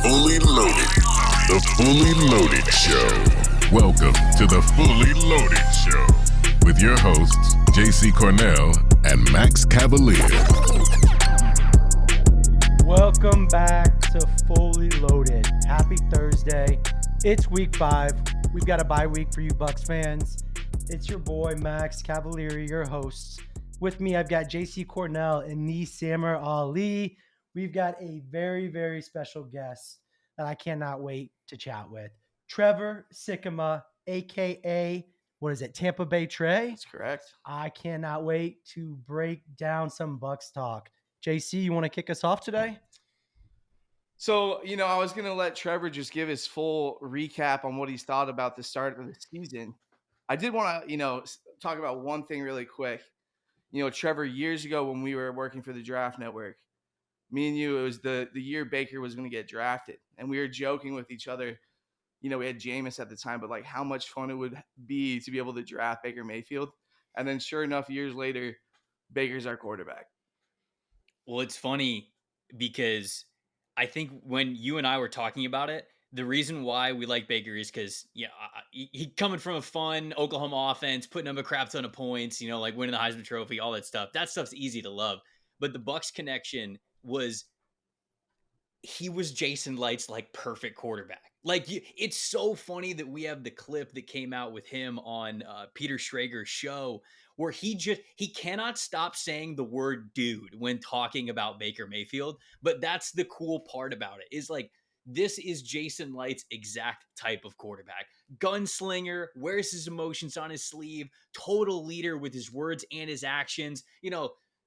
Fully Loaded. The Fully Loaded Show. Welcome to the Fully Loaded Show with your hosts, JC Cornell and Max Cavalier. Welcome back to Fully Loaded. Happy Thursday. It's week 5. We've got a bye week for you Bucs fans. It's your boy Max Cavalier, your host. With me, I've got JC Cornell and Samir Ali. We've got a very, very special guest that I cannot wait to chat with. Trevor Sikkema, a.k.a. Tampa Bay Trey? That's correct. I cannot wait to break down some Bucs talk. JC, you want to kick us off today? So, I was going to let Trevor just give his full recap on what he's thought about the start of the season. I did want to, talk about one thing really quick. Trevor, years ago when we were working for the Draft Network, me and you, it was the year Baker was going to get drafted. And we were joking with each other. We had Jameis at the time, but like how much fun it would be to be able to draft Baker Mayfield. And then sure enough, years later, Baker's our quarterback. Well, it's funny because I think when you and I were talking about it, the reason why we like Baker is because, he coming from a fun Oklahoma offense, putting up a crap ton of points, like winning the Heisman Trophy, all that stuff. That stuff's easy to love. But the Bucs connection was he was Jason Light's like perfect quarterback. Like it's so funny that we have the clip that came out with him on Peter Schrager's show where he cannot stop saying the word dude when talking about Baker Mayfield. But that's the cool part about it is like, this is Jason Light's exact type of quarterback. Gunslinger, wears his emotions on his sleeve, total leader with his words and his actions.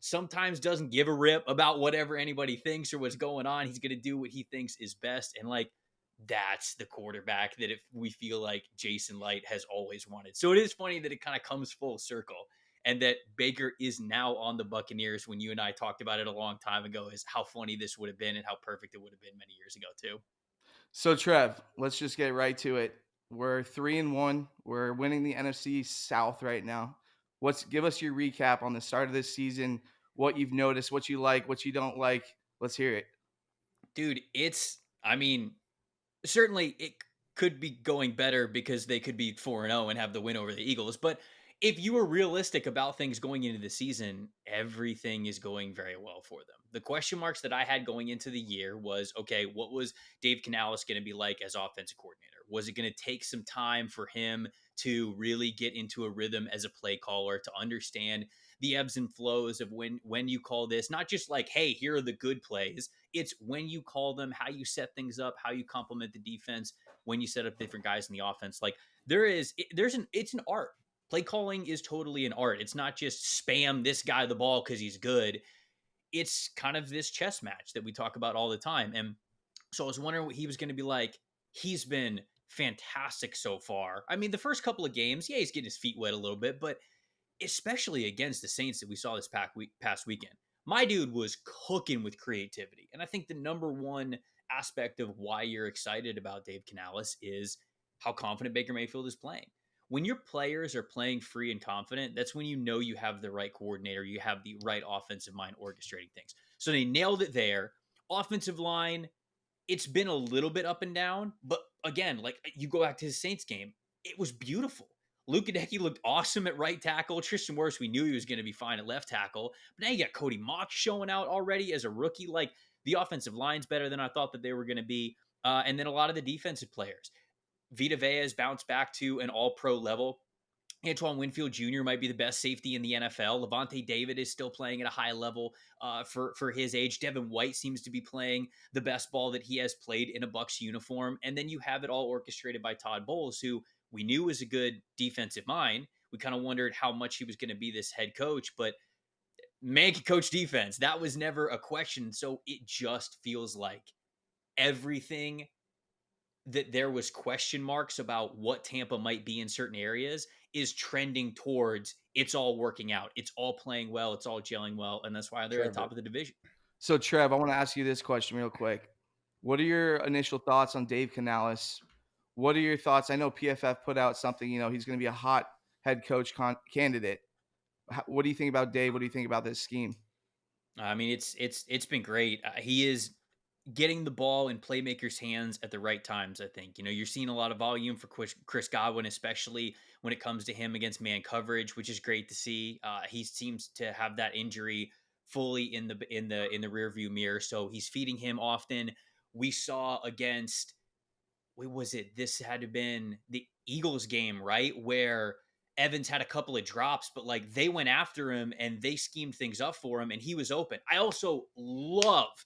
Sometimes doesn't give a rip about whatever anybody thinks or what's going on. He's going to do what he thinks is best. And like, that's the quarterback that if we feel like Jason Light has always wanted. So it is funny that it kind of comes full circle and that Baker is now on the Buccaneers when you and I talked about it a long time ago is how funny this would have been and how perfect it would have been many years ago too. So Trev, let's just get right to it. We're 3-1. We're winning the NFC South right now. Give us your recap on the start of this season, what you've noticed, what you like, what you don't like. Let's hear it. Dude, certainly it could be going better because they could be 4-0 and have the win over the Eagles. But if you were realistic about things going into the season, everything is going very well for them. The question marks that I had going into the year was, okay, what was Dave Canales going to be like as offensive coordinator? Was it going to take some time for him to really get into a rhythm as a play caller, to understand the ebbs and flows of when you call this, not just like, hey, here are the good plays. It's when you call them, how you set things up, how you complement the defense, when you set up different guys in the offense. Like it's an art. Play calling is totally an art. It's not just spam this guy the ball because he's good. It's kind of this chess match that we talk about all the time. And so I was wondering what he was going to be like. He's been fantastic so far. I mean, the first couple of games, he's getting his feet wet a little bit, but especially against the Saints that we saw this past weekend, my dude was cooking with creativity. And I think the number one aspect of why you're excited about Dave Canales is how confident Baker Mayfield is playing. When your players are playing free and confident, that's when you have the right coordinator, you have the right offensive mind orchestrating things. So they nailed it there. Offensive line, it's been a little bit up and down, but again, like you go back to the Saints game, it was beautiful. Luke Gadecki looked awesome at right tackle. Tristan Wirfs, we knew he was going to be fine at left tackle. But now you got Cody Mock showing out already as a rookie. Like the offensive line's better than I thought that they were going to be. And then a lot of the defensive players. Vita Vea has bounced back to an all-pro level. Antoine Winfield Jr. might be the best safety in the NFL. Levante David is still playing at a high level for his age. Devin White seems to be playing the best ball that he has played in a Bucs uniform. And then you have it all orchestrated by Todd Bowles, who we knew was a good defensive mind. We kind of wondered how much he was going to be this head coach, but man can coach defense. That was never a question. So it just feels like everything that there was question marks about what Tampa might be in certain areas is trending towards it's all working out. It's all playing well. It's all gelling well. And that's why they're at the top of the division. So Trev, I want to ask you this question real quick. What are your initial thoughts on Dave Canales? What are your thoughts? I know PFF put out something, he's going to be a hot head coach candidate. What do you think about Dave? What do you think about this scheme? I mean, it's been great. He is getting the ball in playmakers' hands at the right times, I think. You're seeing a lot of volume for Chris Godwin, especially when it comes to him against man coverage, which is great to see. He seems to have that injury fully in the rear view mirror, so he's feeding him often. We saw against, what was it? This had to have been the Eagles game, right? Where Evans had a couple of drops, but like they went after him and they schemed things up for him and he was open. I also loved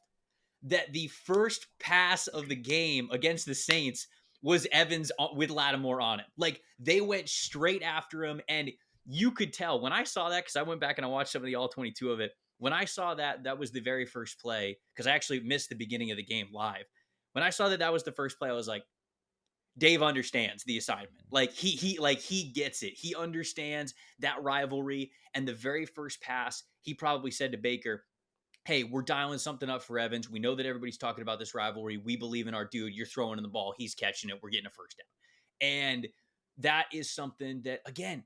that the first pass of the game against the Saints was Evans with Lattimore on it. Like they went straight after him, and you could tell when I saw that, because I went back and I watched some of the all 22 of it. When I saw that was the very first play, because I actually missed the beginning of the game live. When I saw that was the first play, I was like, Dave understands the assignment. Like he gets it. He understands that rivalry. And the very first pass, he probably said to Baker, hey, we're dialing something up for Evans. We know that everybody's talking about this rivalry. We believe in our dude. You're throwing in the ball. He's catching it. We're getting a first down. And that is something that, again,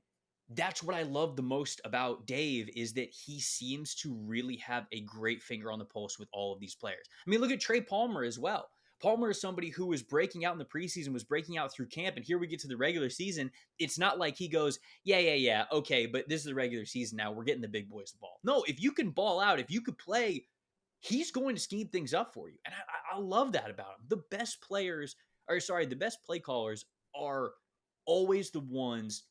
that's what I love the most about Dave, is that he seems to really have a great finger on the pulse with all of these players. I mean, look at Trey Palmer as well. Palmer is somebody who was breaking out in the preseason, was breaking out through camp, and here we get to the regular season. It's not like he goes, yeah, okay, but this is the regular season now. We're getting the big boys the ball. No, if you can ball out, if you could play, he's going to scheme things up for you. And I love that about him. The best play callers are always the ones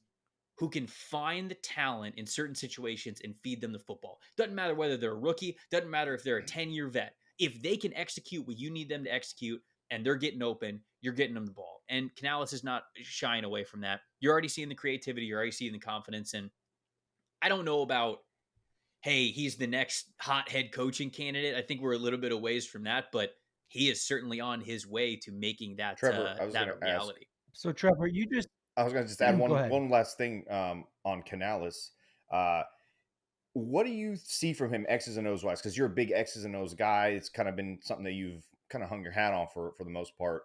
who can find the talent in certain situations and feed them the football. Doesn't matter whether they're a rookie, doesn't matter if they're a 10-year vet. If they can execute what you need them to execute and they're getting open, you're getting them the ball. And Canales is not shying away from that. You're already seeing the creativity, you're already seeing the confidence. And I don't know about, hey, he's the next hot head coaching candidate. I think we're a little bit away from that, but he is certainly on his way to making that Trevor, I was that going a to ask. reality. So Trevor, you just I was going to just add go ahead. one last thing on Canales. What do you see from him X's and O's wise? Because you're a big X's and O's guy. It's kind of been something that you've kind of hung your hat on for the most part.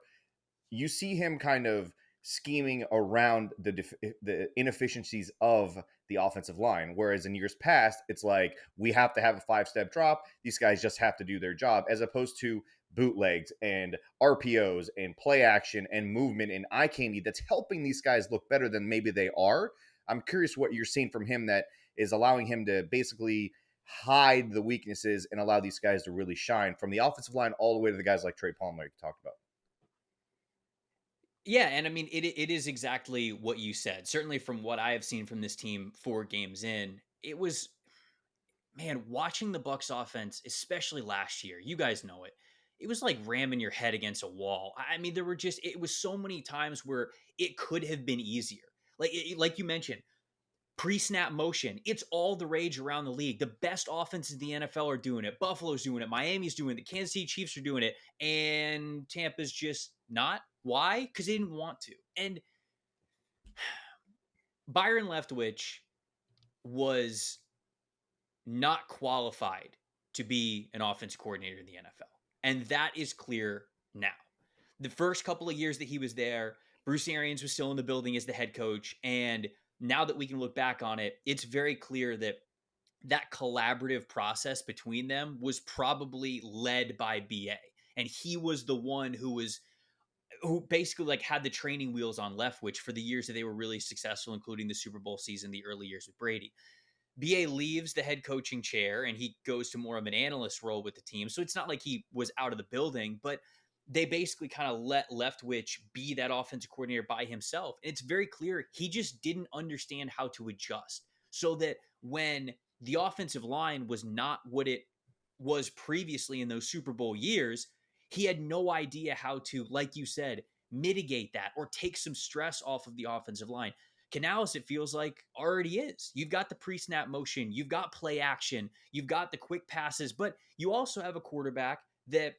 You see him kind of scheming around the inefficiencies of the offensive line. Whereas in years past, it's like, we have to have a 5-step drop. These guys just have to do their job, as opposed to bootlegs and RPOs and play action and movement and eye candy that's helping these guys look better than maybe they are. I'm curious what you're seeing from him that is allowing him to basically hide the weaknesses and allow these guys to really shine, from the offensive line all the way to the guys like Trey Palmer you talked about. Yeah, and I mean, it is exactly what you said. Certainly from what I have seen from this team 4 games in, it was, man, watching the Bucs offense, especially last year, you guys know it. It was like ramming your head against a wall. I mean, it was so many times where it could have been easier. Like you mentioned, pre-snap motion. It's all the rage around the league. The best offenses in the NFL are doing it. Buffalo's doing it. Miami's doing it. The Kansas City Chiefs are doing it. And Tampa's just not. Why? Because they didn't want to. And Byron Leftwich was not qualified to be an offense coordinator in the NFL. And that is clear now. The first couple of years that he was there, Bruce Arians was still in the building as the head coach. And now that we can look back on it, it's very clear that that collaborative process between them was probably led by BA. And he was the one who basically like had the training wheels on Leftwich for the years that they were really successful, including the Super Bowl season, the early years with Brady. BA leaves the head coaching chair and he goes to more of an analyst role with the team. So it's not like he was out of the building, but they basically kind of let Leftwich be that offensive coordinator by himself. And it's very clear he just didn't understand how to adjust, so that when the offensive line was not what it was previously in those Super Bowl years, he had no idea how to, like you said, mitigate that or take some stress off of the offensive line. Canales, it feels like, already is. You've got the pre-snap motion, you've got play action, you've got the quick passes, but you also have a quarterback that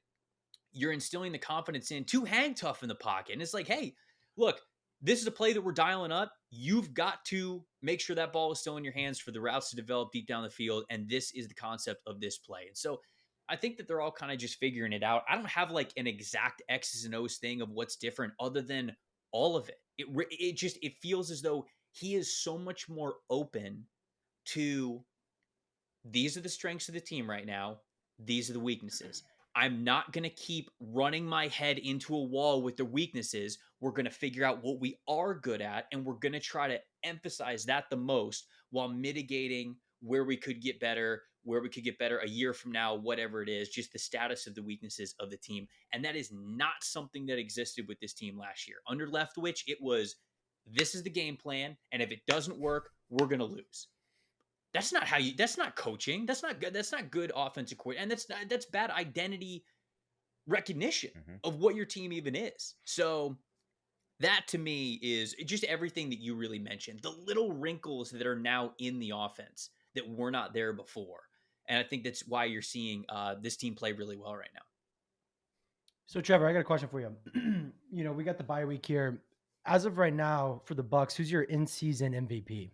you're instilling the confidence in to hang tough in the pocket. And it's like, hey, look, this is a play that we're dialing up. You've got to make sure that ball is still in your hands for the routes to develop deep down the field. And this is the concept of this play. And so I think that they're all kind of just figuring it out. I don't have like an exact X's and O's thing of what's different other than all of it. It feels as though he is so much more open to, these are the strengths of the team right now. These are the weaknesses. I'm not going to keep running my head into a wall with the weaknesses. We're going to figure out what we are good at, and we're going to try to emphasize that the most while mitigating where we could get better, a year from now, whatever it is, just the status of the weaknesses of the team. And that is not something that existed with this team last year. Under Leftwich, it was, this is the game plan, and if it doesn't work, we're going to lose. That's not coaching. That's not good. That's not good offensive coordinating. And that's bad identity recognition of what your team even is. So that to me is just everything that you really mentioned. The little wrinkles that are now in the offense that were not there before. And I think that's why you're seeing this team play really well right now. So Trevor, I got a question for you. We got the bye week here. As of right now for the Bucs, who's your in-season MVP?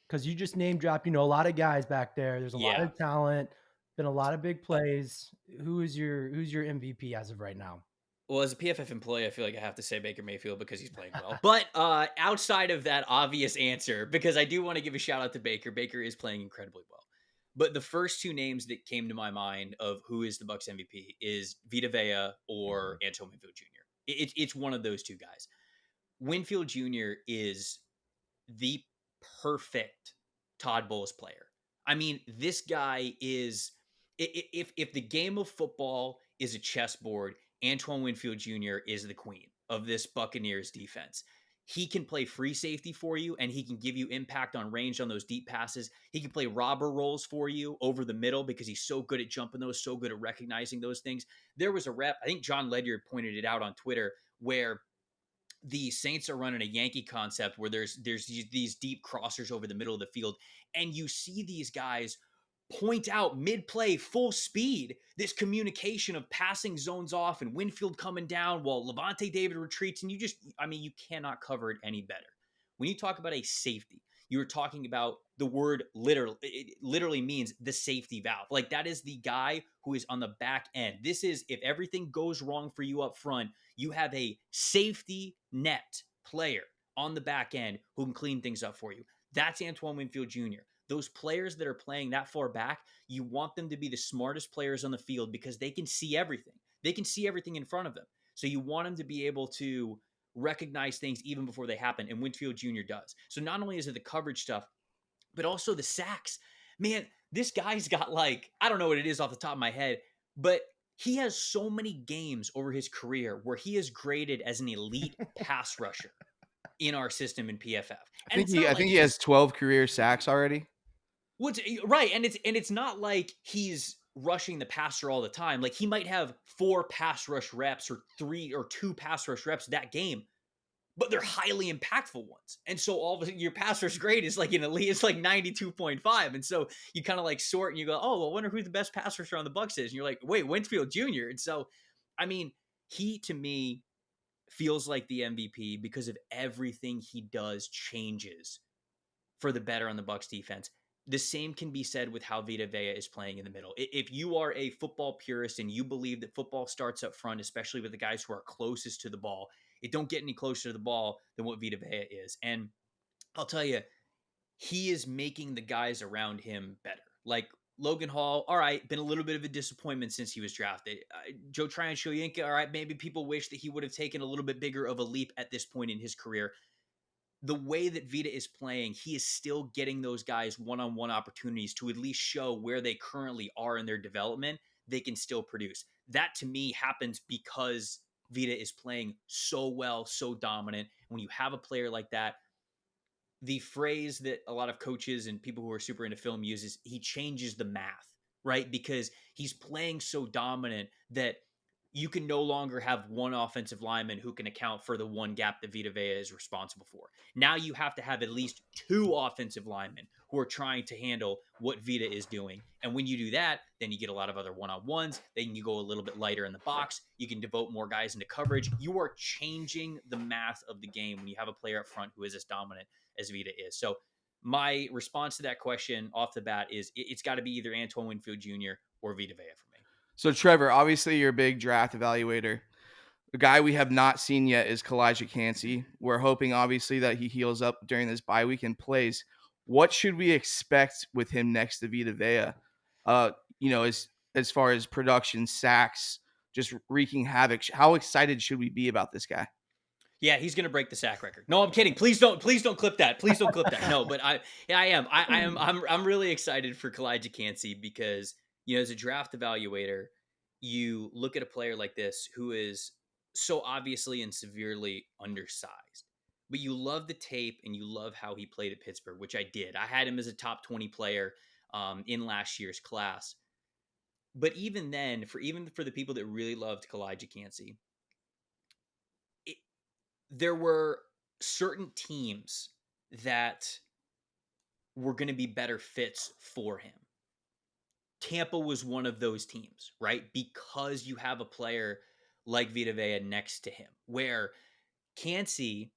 Because you just name dropped, a lot of guys back there. There's a lot of talent, been a lot of big plays. Who's your MVP as of right now? Well, as a PFF employee, I feel like I have to say Baker Mayfield because he's playing well. But outside of that obvious answer, because I do want to give a shout out to Baker. Baker is playing incredibly well. But the first two names that came to my mind of who is the Bucs MVP is Vita Vea or Antoine Winfield Jr. It's one of those two guys. Winfield Jr. is the perfect Todd Bowles player. I mean, this guy is, if the game of football is a chessboard, Antoine Winfield Jr. is the queen of this Buccaneers defense. He can play free safety for you, and he can give you impact on range on those deep passes. He can play robber roles for you over the middle because he's so good at jumping those, so good at recognizing those things. There was a rep, I think John Ledyard pointed it out on Twitter, where the Saints are running a Yankee concept where there's these deep crossers over the middle of the field, and you see these guys point out mid-play, full speed, this communication of passing zones off and Winfield coming down while Levante David retreats, and you cannot cover it any better. When you talk about a safety, you're talking about the word literally. It literally means the safety valve. Like, that is the guy who is on the back end. This is, if everything goes wrong for you up front, you have a safety net player on the back end who can clean things up for you. That's Antoine Winfield Jr. Those players that are playing that far back, you want them to be the smartest players on the field because they can see everything. They can see everything in front of them. So you want them to be able to recognize things even before they happen, and Winfield Jr. does. So not only is it the coverage stuff, but also the sacks. Man, this guy's got, I don't know what it is off the top of my head, but he has so many games over his career where he is graded as an elite pass rusher in our system in PFF. I think he has 12 career sacks already. Right, and it's not like he's rushing the passer all the time. Like, he might have 4 pass rush reps or 3 or 2 pass rush reps that game, but they're highly impactful ones. And so all of a sudden your pass rush grade is like an elite, it's like 92.5. And so you kind of sort and you go, oh, well, I wonder who the best pass rusher on the Bucs is. And you're like, wait, Winfield Jr. And so, he to me feels like the MVP because of everything he does changes for the better on the Bucs defense. The same can be said with how Vita Vea is playing in the middle. If you are a football purist and you believe that football starts up front, especially with the guys who are closest to the ball, it don't get any closer to the ball than what Vita Vea is. And I'll tell you, he is making the guys around him better. Like Logan Hall, all right, been a little bit of a disappointment since he was drafted. Joe Tryon-Shoyinka, all right, maybe people wish that he would have taken a little bit bigger of a leap at this point in his career. The way that Vita is playing, he is still getting those guys one-on-one opportunities to at least show where they currently are in their development. They can still produce. That to me happens because Vita is playing so well, so dominant. When you have a player like that, the phrase that a lot of coaches and people who are super into film uses, he changes the math, right? Because he's playing so dominant that you can no longer have one offensive lineman who can account for the one gap that Vita Vea is responsible for. Now you have to have at least 2 offensive linemen who are trying to handle what Vita is doing. And when you do that, then you get a lot of other one-on-ones. Then you go a little bit lighter in the box. You can devote more guys into coverage. You are changing the math of the game when you have a player up front who is as dominant as Vita is. So my response to that question off the bat is it's got to be either Antoine Winfield Jr. or Vita Vea for me. So, Trevor, obviously you're a big draft evaluator. The guy we have not seen yet is Kalijah Kancey. We're hoping, obviously, that he heals up during this bye week and plays. What should we expect with him next to Vita Vea? as far as production, sacks, just wreaking havoc. How excited should we be about this guy? Yeah, he's gonna break the sack record. No, I'm kidding. Please don't clip that. Please don't clip that. No, but I am. I'm really excited for Kalijah Cansey because, as a draft evaluator, you look at a player like this who is so obviously and severely undersized. But you love the tape and you love how he played at Pittsburgh, which I did. I had him as a top 20 player in last year's class. But even then, even for the people that really loved Kalijah Cansey, there were certain teams that were going to be better fits for him. Tampa was one of those teams, right? Because you have a player like Vita Vea next to him, where Cansey,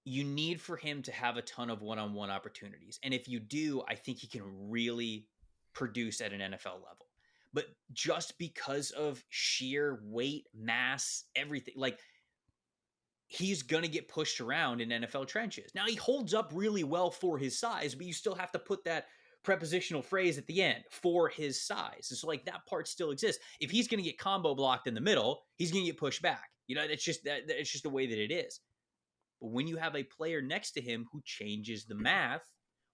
you need for him to have a ton of one-on-one opportunities. And if you do, I think he can really produce at an NFL level. But just because of sheer weight, mass, everything, like, he's going to get pushed around in NFL trenches. Now, he holds up really well for his size, but you still have to put that prepositional phrase at the end, for his size. And so, like, that part still exists. If he's going to get combo blocked in the middle, he's going to get pushed back. It's just the way that it is. But when you have a player next to him who changes the math,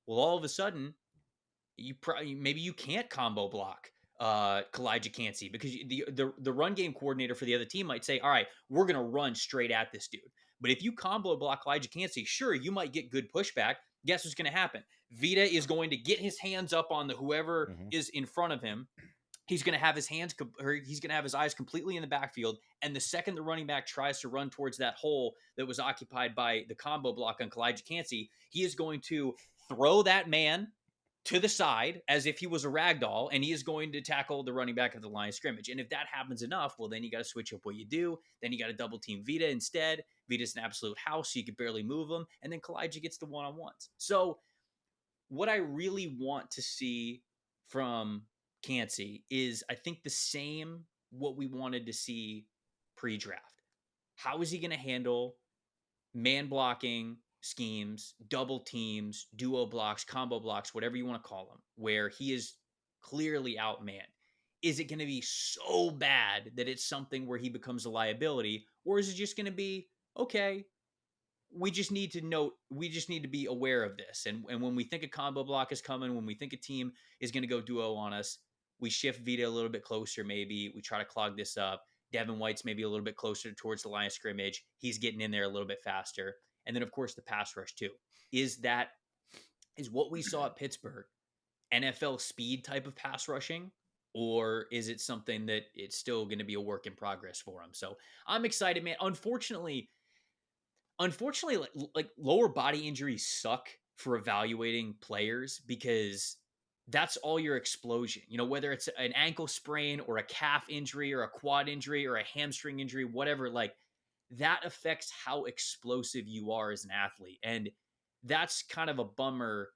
well, all of a sudden, maybe you can't combo block Kalijah Cansey, because the run game coordinator for the other team might say, all right, we're going to run straight at this dude. But if you combo block Kalijah Cansey, sure, you might get good pushback. Guess what's going to happen? Vita is going to get his hands up on whoever is in front of him. He's going to have he's going to have his eyes completely in the backfield. And the second the running back tries to run towards that hole that was occupied by the combo block on Kalijah Cansey, he is going to throw that man to the side as if he was a rag doll, and he is going to tackle the running back at the line of scrimmage. And if that happens enough, well, then you got to switch up what you do. Then you got to double team Vita instead. Vita's an absolute house, so you could barely move him. And then Kalijah gets the one-on-ones. So what I really want to see from Cansey is, I think, the same what we wanted to see pre-draft. How is he going to handle man blocking schemes, double teams, duo blocks, combo blocks, whatever you want to call them, where he is clearly outmanned? Is it going to be so bad that it's something where he becomes a liability, or is it just going to be, okay, we just need to be aware of this. And when we think a combo block is coming, when we think a team is going to go duo on us, we shift Vita a little bit closer. Maybe we try to clog this up. Devin White's maybe a little bit closer towards the line of scrimmage. He's getting in there a little bit faster. And then, of course, the pass rush too. Is what we saw at Pittsburgh NFL speed type of pass rushing, or is it something that it's still going to be a work in progress for him? So I'm excited, man. Unfortunately, like lower body injuries suck for evaluating players, because that's all your explosion. Whether it's an ankle sprain or a calf injury or a quad injury or a hamstring injury, whatever, like, that affects how explosive you are as an athlete. And that's kind of a bummer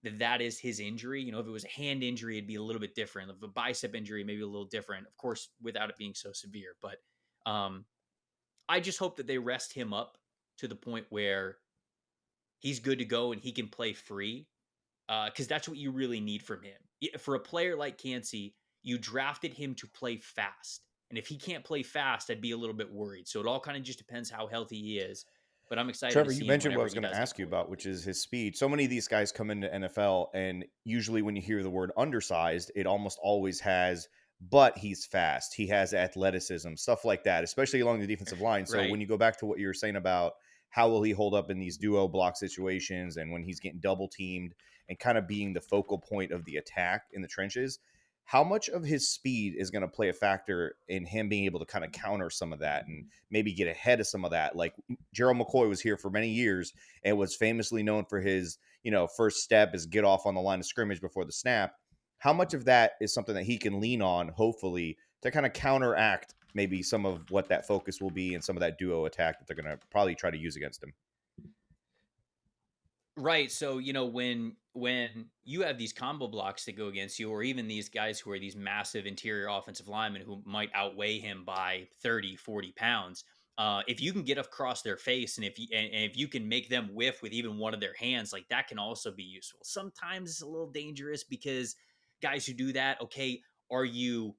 that is his injury. If it was a hand injury, it'd be a little bit different. If a bicep injury, maybe a little different, of course, without it being so severe. But I just hope that they rest him up to the point where he's good to go and he can play free, because that's what you really need from him. For a player like Cansey, you drafted him to play fast. And if he can't play fast, I'd be a little bit worried. So it all kind of just depends how healthy he is. But I'm excited Trevor, to see you him mentioned what I whenever was he going to does ask you get pulled. about, which is his speed. So many of these guys come into NFL, and usually when you hear the word undersized, it almost always has, but he's fast. He has athleticism, stuff like that, especially along the defensive line. So Right. when you go back to what you were saying about how will he hold up in these duo block situations and when he's getting double teamed and kind of being the focal point of the attack in the trenches, how much of his speed is going to play a factor in him being able to kind of counter some of that and maybe get ahead of some of that? Like, Gerald McCoy was here for many years and was famously known for his, first step is get off on the line of scrimmage before the snap. How much of that is something that he can lean on, hopefully, to kind of counteract maybe some of what that focus will be and some of that duo attack that they're going to probably try to use against him? Right. So, when you have these combo blocks that go against you, or even these guys who are these massive interior offensive linemen who might outweigh him by 30, 40 pounds, if you can get across their face, and if you can make them whiff with even one of their hands, like, that can also be useful. Sometimes it's a little dangerous because guys who do that, okay, are you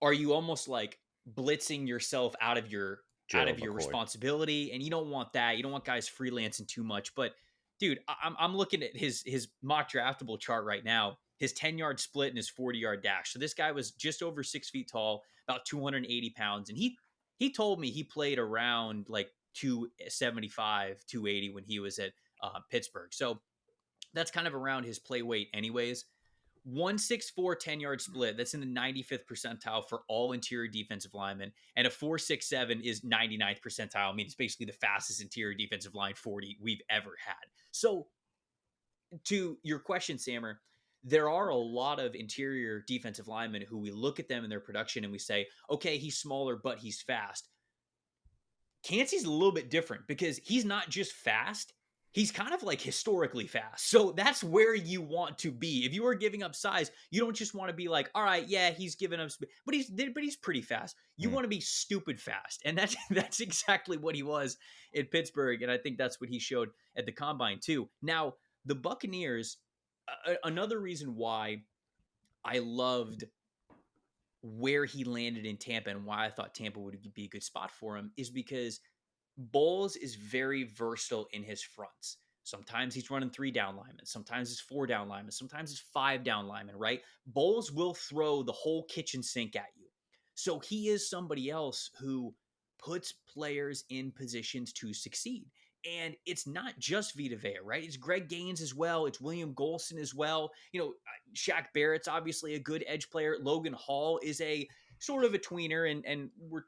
are you almost like blitzing yourself out of your Gerald McCoy. responsibility? And you don't want that. You don't want guys freelancing too much. But dude, I'm looking at his mock draftable chart right now. His 10-yard split and his 40-yard dash. So this guy was just over 6 feet tall, about 280 pounds, and he told me he played around like 275, 280 when he was at Pittsburgh. So that's kind of around his play weight anyways. 164 10-yard split. That's in the 95th percentile for all interior defensive linemen. And a 4.67 is 99th percentile. I mean, it's basically the fastest interior defensive line 40 we've ever had. So to your question, Sammer, there are a lot of interior defensive linemen who we look at them in their production and we say, okay, he's smaller, but he's fast. Cansey's a little bit different because he's not just fast. He's kind of like historically fast. So that's where you want to be. If you are giving up size, you don't just want to be like, all right, yeah, he's giving up, but he's pretty fast. You want to be stupid fast. And that's exactly what he was in Pittsburgh. And I think that's what he showed at the combine too. Now, the Buccaneers, another reason why I loved where he landed in Tampa and why I thought Tampa would be a good spot for him is because Bowles is very versatile in his fronts. Sometimes he's running 3 down linemen. Sometimes it's 4 down linemen. Sometimes it's 5 down linemen, right? Bowles will throw the whole kitchen sink at you. So he is somebody else who puts players in positions to succeed. And it's not just Vita Vea, right? It's Greg Gaines as well. It's William Golson as well. Shaq Barrett's obviously a good edge player. Logan Hall is a sort of a tweener, and we're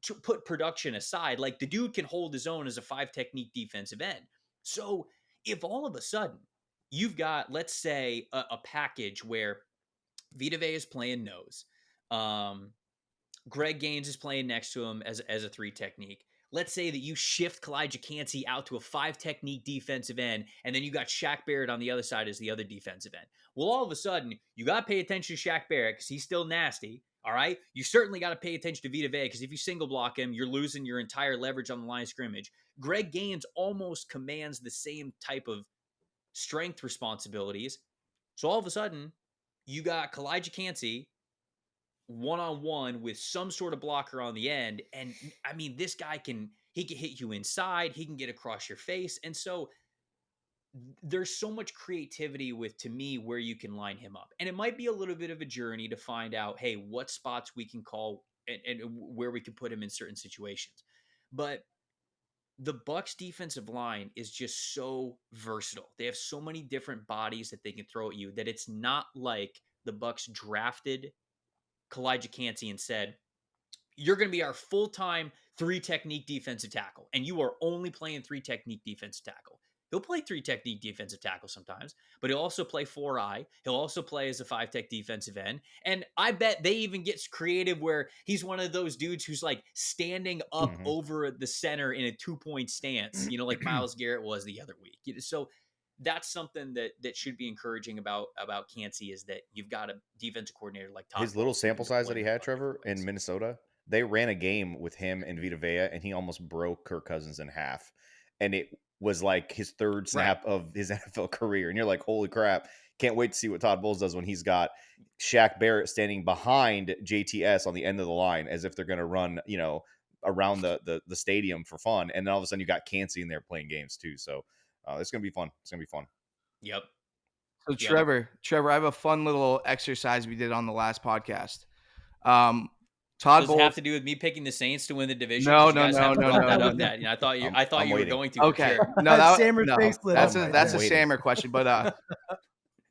to put production aside, like the dude can hold his own as a 5 technique defensive end. So if all of a sudden you've got, let's say, a package where Vita Vea is playing nose, Greg Gaines is playing next to him as a 3 technique. Let's say that you shift Kalijah Cansey out to a 5 technique defensive end, and then you got Shaq Barrett on the other side as the other defensive end. Well, all of a sudden, you got to pay attention to Shaq Barrett because he's still nasty. All right. You certainly got to pay attention to Vita Vea because if you single block him, you're losing your entire leverage on the line of scrimmage. Greg Gaines almost commands the same type of strength responsibilities. So all of a sudden, you got Kalijah Cansey one-on-one with some sort of blocker on the end. And I mean, this guy can hit you inside. He can get across your face. And so there's so much creativity to me, where you can line him up. And it might be a little bit of a journey to find out, hey, what spots we can call and where we can put him in certain situations. But the Bucs defensive line is just so versatile. They have so many different bodies that they can throw at you that it's not like the Bucs drafted Kalijah Cansey and said, you're going to be our full-time 3 technique defensive tackle, and you are only playing 3 technique defensive tackle. He'll play 3 technique defensive tackle sometimes, but he'll also play 4-eye. He'll also play as a 5 tech defensive end. And I bet they even get creative where he's one of those dudes who's like standing up over the center in a 2-point stance, like Myles Garrett was the other week. So that's something that should be encouraging about Cansey, is that you've got a defensive coordinator like Todd. His little sample size that he had, Trevor, in Minnesota, they ran a game with him and Vita Vea, and he almost broke Kirk Cousins in half. And it was like his 3rd snap of his NFL career. And you're like, holy crap. Can't wait to see what Todd Bowles does when he's got Shaq Barrett standing behind JTS on the end of the line as if they're going to run, around the stadium for fun. And then all of a sudden you got Cansey in there playing games too. So it's going to be fun. It's going to be fun. Yep. So Trevor, I have a fun little exercise we did on the last podcast. Todd Bowles have to do with me picking the Saints to win the division. No. That. I thought you were going to. Okay, sure. no, that's a Sammer question. But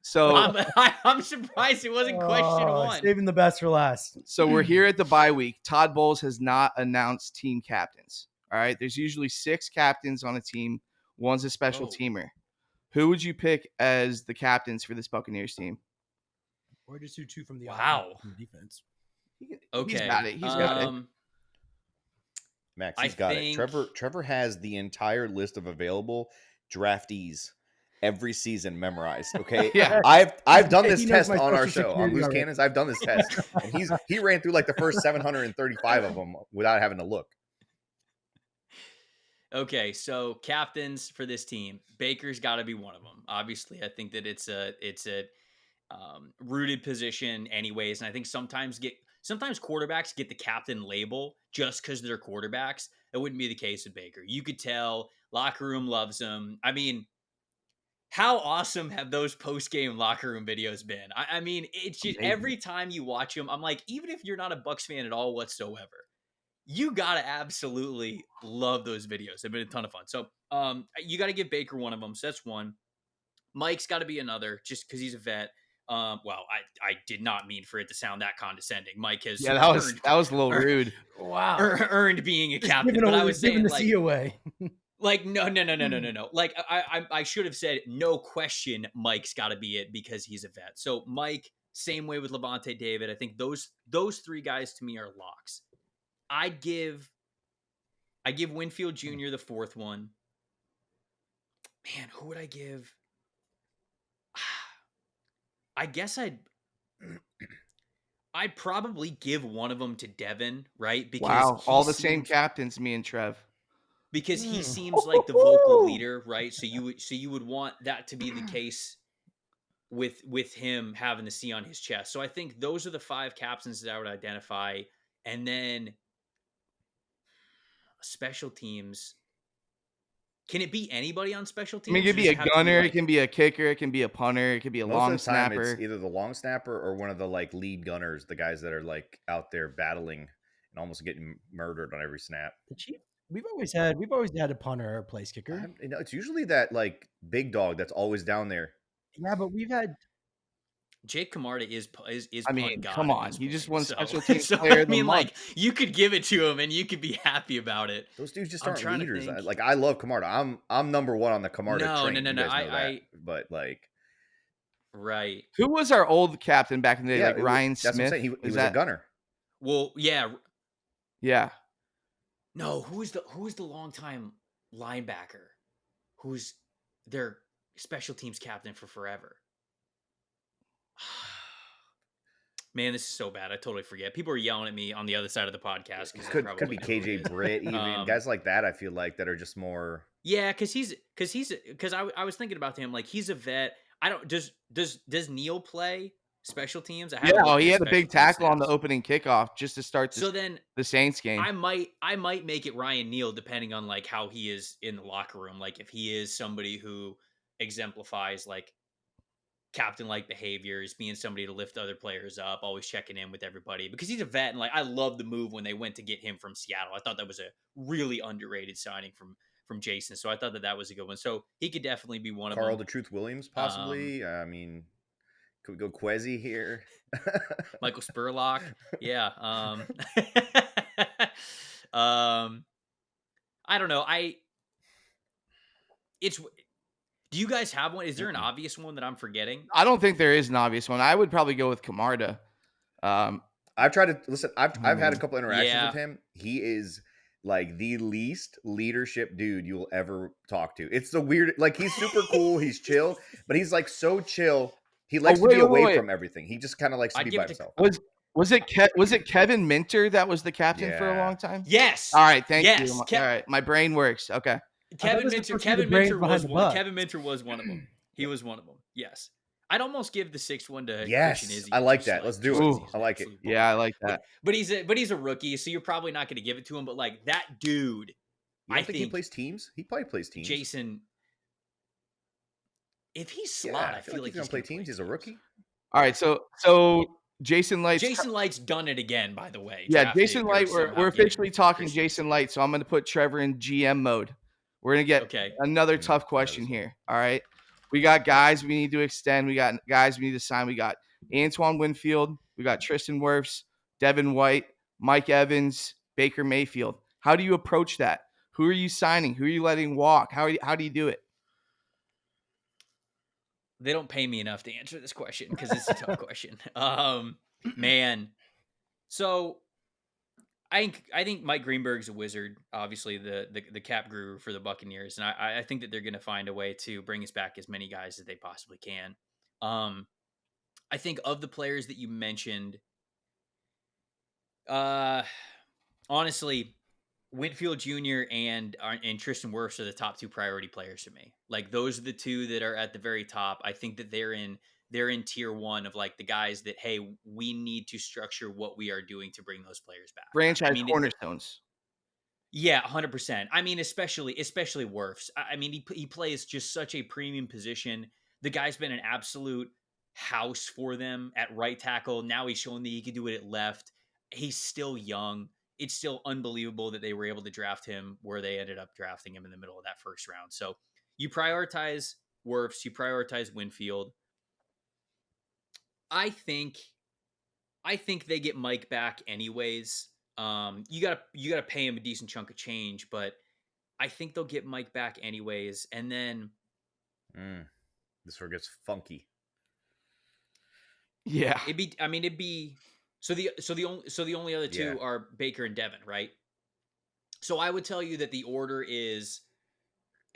so I'm surprised it wasn't question 1. Saving the best for last. So we're here at the bye week. Todd Bowles has not announced team captains. All right, there's usually 6 captains on a team. One's a special teamer. Who would you pick as the captains for this Buccaneers team? Or just do 2 from the defense. Okay. He's got it. Max, he's got it. Trevor has the entire list of available draftees every season memorized. Okay. Yeah. I've done this test on our show on Loose Cannons. I've done this test. And he ran through like the first 735 of them without having to look. Okay, so captains for this team, Baker's got to be one of them. Obviously, I think that it's a rooted position anyways, and I think sometimes sometimes quarterbacks get the captain label just because they're quarterbacks. That wouldn't be the case with Baker. You could tell locker room loves him. I mean, how awesome have those post-game locker room videos been? I mean, it's just Amazing. every time you watch them, I'm like, even if you're not a Bucs fan at all whatsoever, you gotta absolutely love those videos. They've been a ton of fun. So you gotta give Baker one of them. So that's one. Mike's got to be another, just because he's a vet. Well, I did not mean for it to sound that condescending. Mike has Yeah, that was a little rude. Wow. earned being a captain. Giving But I away- was giving saying the like, C away. like no. Like I should have said no question. Mike's got to be it because he's a vet. So Mike, same way with Levante David. I think those three guys to me are locks. I give Winfield Jr. the fourth one. Man, who would I give? I guess I'd probably give one of them to Devin, right? Because Wow, he all the same seems- captains, me and Trev. because he seems like the vocal leader, right? So you would want that to be the case with him having the C on his chest. So I think those are the 5 captains that I would identify, and then special teams. Can it be anybody on special I teams? mean, it or could be does a it have to gunner, like- it can be a kicker, it can be a punter, it could be a Most long of the time, snapper. it's either the long snapper or one of the like lead gunners, the guys that are like out there battling and almost getting murdered on every snap. The Chiefs. We've always had a punter or a place kicker. You know, it's usually that like big dog that's always down there. Yeah, but we've had Jake Camarda is I mean, punt god come at on, this he just point, won so- special teams so, player I of the mean, like, month. you could give it to him and you could be happy about it. Those dudes just I'm aren't trying to leaders. think. Like I love Camarda. I'm number one on the Camarda No, train. no, You no, guys know that. I- But like, Right. Who was our old captain back in the day? yeah, Like Ryan that's what I'm Smith? saying. He Was was a that- gunner. Well, yeah. Yeah. No, who is the longtime linebacker who's their special teams captain for forever? Man, this is so bad. I totally forget. People are yelling at me on the other side of the podcast. 'Cause they Could probably be know who it KJ is. Britt, even guys like that. I feel like that are just more. Yeah, because I was thinking about him, like he's a vet. I don't does Neil play special teams? I haven't Yeah, looked he at had a special big teams tackle on the snaps. opening kickoff just to start So then the Saints game. I might make it Ryan Neal depending on like how he is in the locker room. Like if he is somebody who exemplifies like captain like behaviors, being somebody to lift other players up, always checking in with everybody because he's a vet. And like I love the move when they went to get him from Seattle. I thought that was a really underrated signing from Jason. So I thought that was a good one. So he could definitely be one Carl of them. the Truth Williams, possibly. I mean, could we go Quezzy here? Michael Spurlock. Yeah. I don't know. Do you guys have one? Is there an obvious one that I'm forgetting? I don't think there is an obvious one. I would probably go with Camarda. I've tried to listen. I've had a couple interactions Yeah. with him. He is like the least leadership dude you'll ever talk to. It's the weird. Like he's super cool. He's chill, but he's like so chill. He likes to be away from everything. He just kind of likes to I'd be give by it to- himself. Was it Kevin Minter that was the captain for a Yeah. long time? Yes. All right, thank Yes, you. Kev- All right, my brain works. Okay. Kevin was Minter. supposed to be the Kevin brains Minter behind was the one. Bucs. Kevin Minter was one of them. He was one of them. Yes. I'd almost give the sixth one to Yes, Christian Izzy. I like just that. Let's do it. just 'cause Ooh, he's I an like it. absolute Yeah, I baller. like that. But he's a rookie, so you're probably not going to give it to him. But like that dude, You don't I think he think plays teams? He probably plays teams. Jason. If he's slot, Yeah, I feel like he's gonna play teams. He's a rookie. All right, so Jason Light's Jason Light's done it again, by the way. yeah, drafted Jason or Light. somehow We're getting officially talking Christian. Jason Light, so I'm going to put Trevor in GM mode. We're going to get Okay. another Mm, tough that question is- here. All right, we got guys we need to extend. We got guys we need to sign. We got Antoine Winfield. We got Tristan Wirfs, Devin White, Mike Evans, Baker Mayfield. How do you approach that? Who are you signing? Who are you letting walk? How do you do it? They don't pay me enough to answer this question because it's a tough question. Man. So I think Mike Greenberg's a wizard, obviously the cap guru for the Buccaneers. And I think that they're gonna find a way to bring us back as many guys as they possibly can. I think of the players that you mentioned, honestly, Winfield Jr. and Tristan Wirfs are the top 2 priority players for me. Like those are the 2 that are at the very top. I think that they're in they're in tier 1 of like the guys that, hey, we need to structure what we are doing to bring those players back. Franchise cornerstones. Yeah, 100%. I mean, especially Wirfs. I mean, he plays just such a premium position. The guy's been an absolute house for them at right tackle. Now he's showing that he can do it at left. He's still young. It's still unbelievable that they were able to draft him where they ended up drafting him in the middle of that first round. So you prioritize Wirfs, you prioritize Winfield. I think they get Mike back anyways. You gotta pay him a decent chunk of change, but I think they'll get Mike back anyways. And then this one gets funky. Yeah, it'd be so the only other two are Baker and Devin, right? So I would tell you that the order is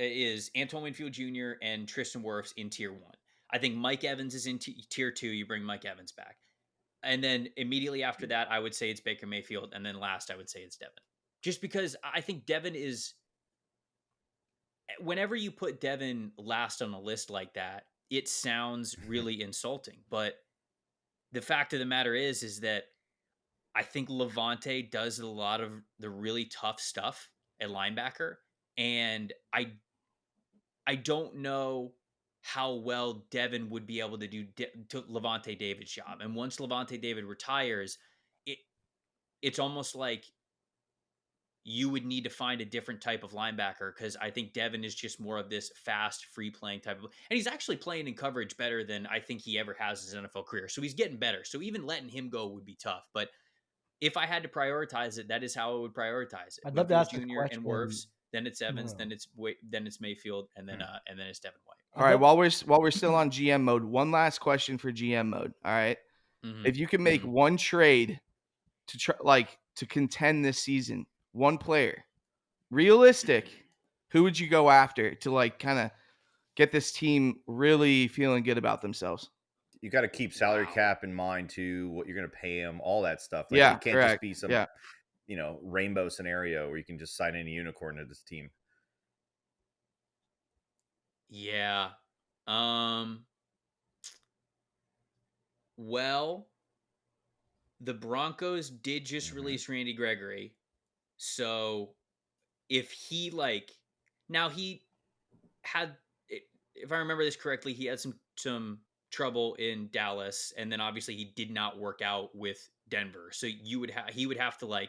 Antoine Winfield Jr. and Tristan Wirfs in tier 1. I think Mike Evans is in tier 2. You bring Mike Evans back. And then immediately after that, I would say it's Baker Mayfield. And then last, I would say it's Devin. Just because I think Devin is... Whenever you put Devin last on a list like that, it sounds really insulting. But the fact of the matter is that I think Levante does a lot of the really tough stuff at linebacker. And I don't know how well Devin would be able to do to Levante David's job. And once Levante David retires, it's almost like you would need to find a different type of linebacker, because I think Devin is just more of this fast, free playing type of, and he's actually playing in coverage better than I think he ever has in his NFL career. So he's getting better. So even letting him go would be tough. But if I had to prioritize it, that is how I would prioritize it. I'd love to ask Junior and Wirfs, then it's Evans, then it's Mayfield, and then it's Devin White. All right, while we're still on GM mode, one last question for GM mode. All right, if you can make one trade to contend this season, one player, realistic, who would you go after to like kind of get this team really feeling good about themselves? You got to keep salary cap in mind too, what you're going to pay him, all that stuff. Like, yeah, it can't just be some rainbow scenario where you can just sign any unicorn to this team. Yeah. Well, the Broncos did just release Randy Gregory. So if he now he had, if I remember this correctly, he had some trouble in Dallas, and then obviously he did not work out with Denver. So he would have to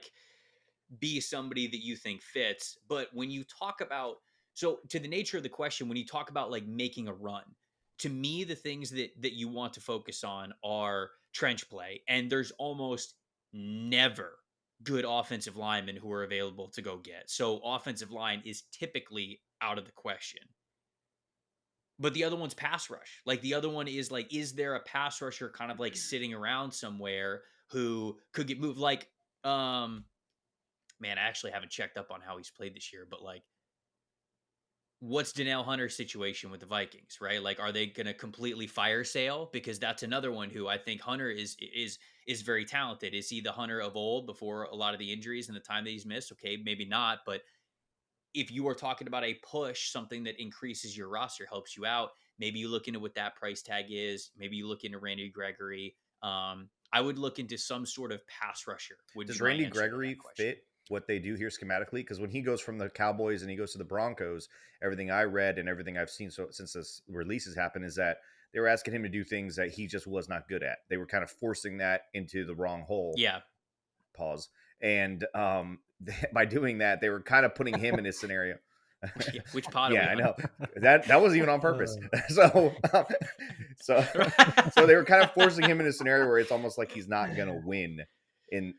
be somebody that you think fits. But when you talk about, so to the nature of the question, when you talk about making a run, to me, the things that you want to focus on are trench play. And there's almost never good offensive linemen who are available to go get. So offensive line is typically out of the question. But the other one's pass rush. The other one is is there a pass rusher kind of sitting around somewhere who could get moved? Man, I actually haven't checked up on how he's played this year, but what's Danielle Hunter's situation with the Vikings, right? Are they going to completely fire sale? Because that's another one who I think Hunter is very talented. Is he the Hunter of old before a lot of the injuries and the time that he's missed? Okay, maybe not. But if you are talking about a push, something that increases your roster, helps you out, maybe you look into what that price tag is. Maybe you look into Randy Gregory. I would look into some sort of pass rusher. Does Randy Gregory fit what they do here schematically? Because when he goes from the Cowboys and he goes to the Broncos, everything I read and everything I've seen since this releases happened is that they were asking him to do things that he just was not good at. They were kind of forcing that into the wrong hole. Yeah. Pause. And by doing that, they were kind of putting him in this scenario. Yeah, which pod? Yeah, I know that wasn't even on purpose. So they were kind of forcing him in a scenario where it's almost like he's not going to win in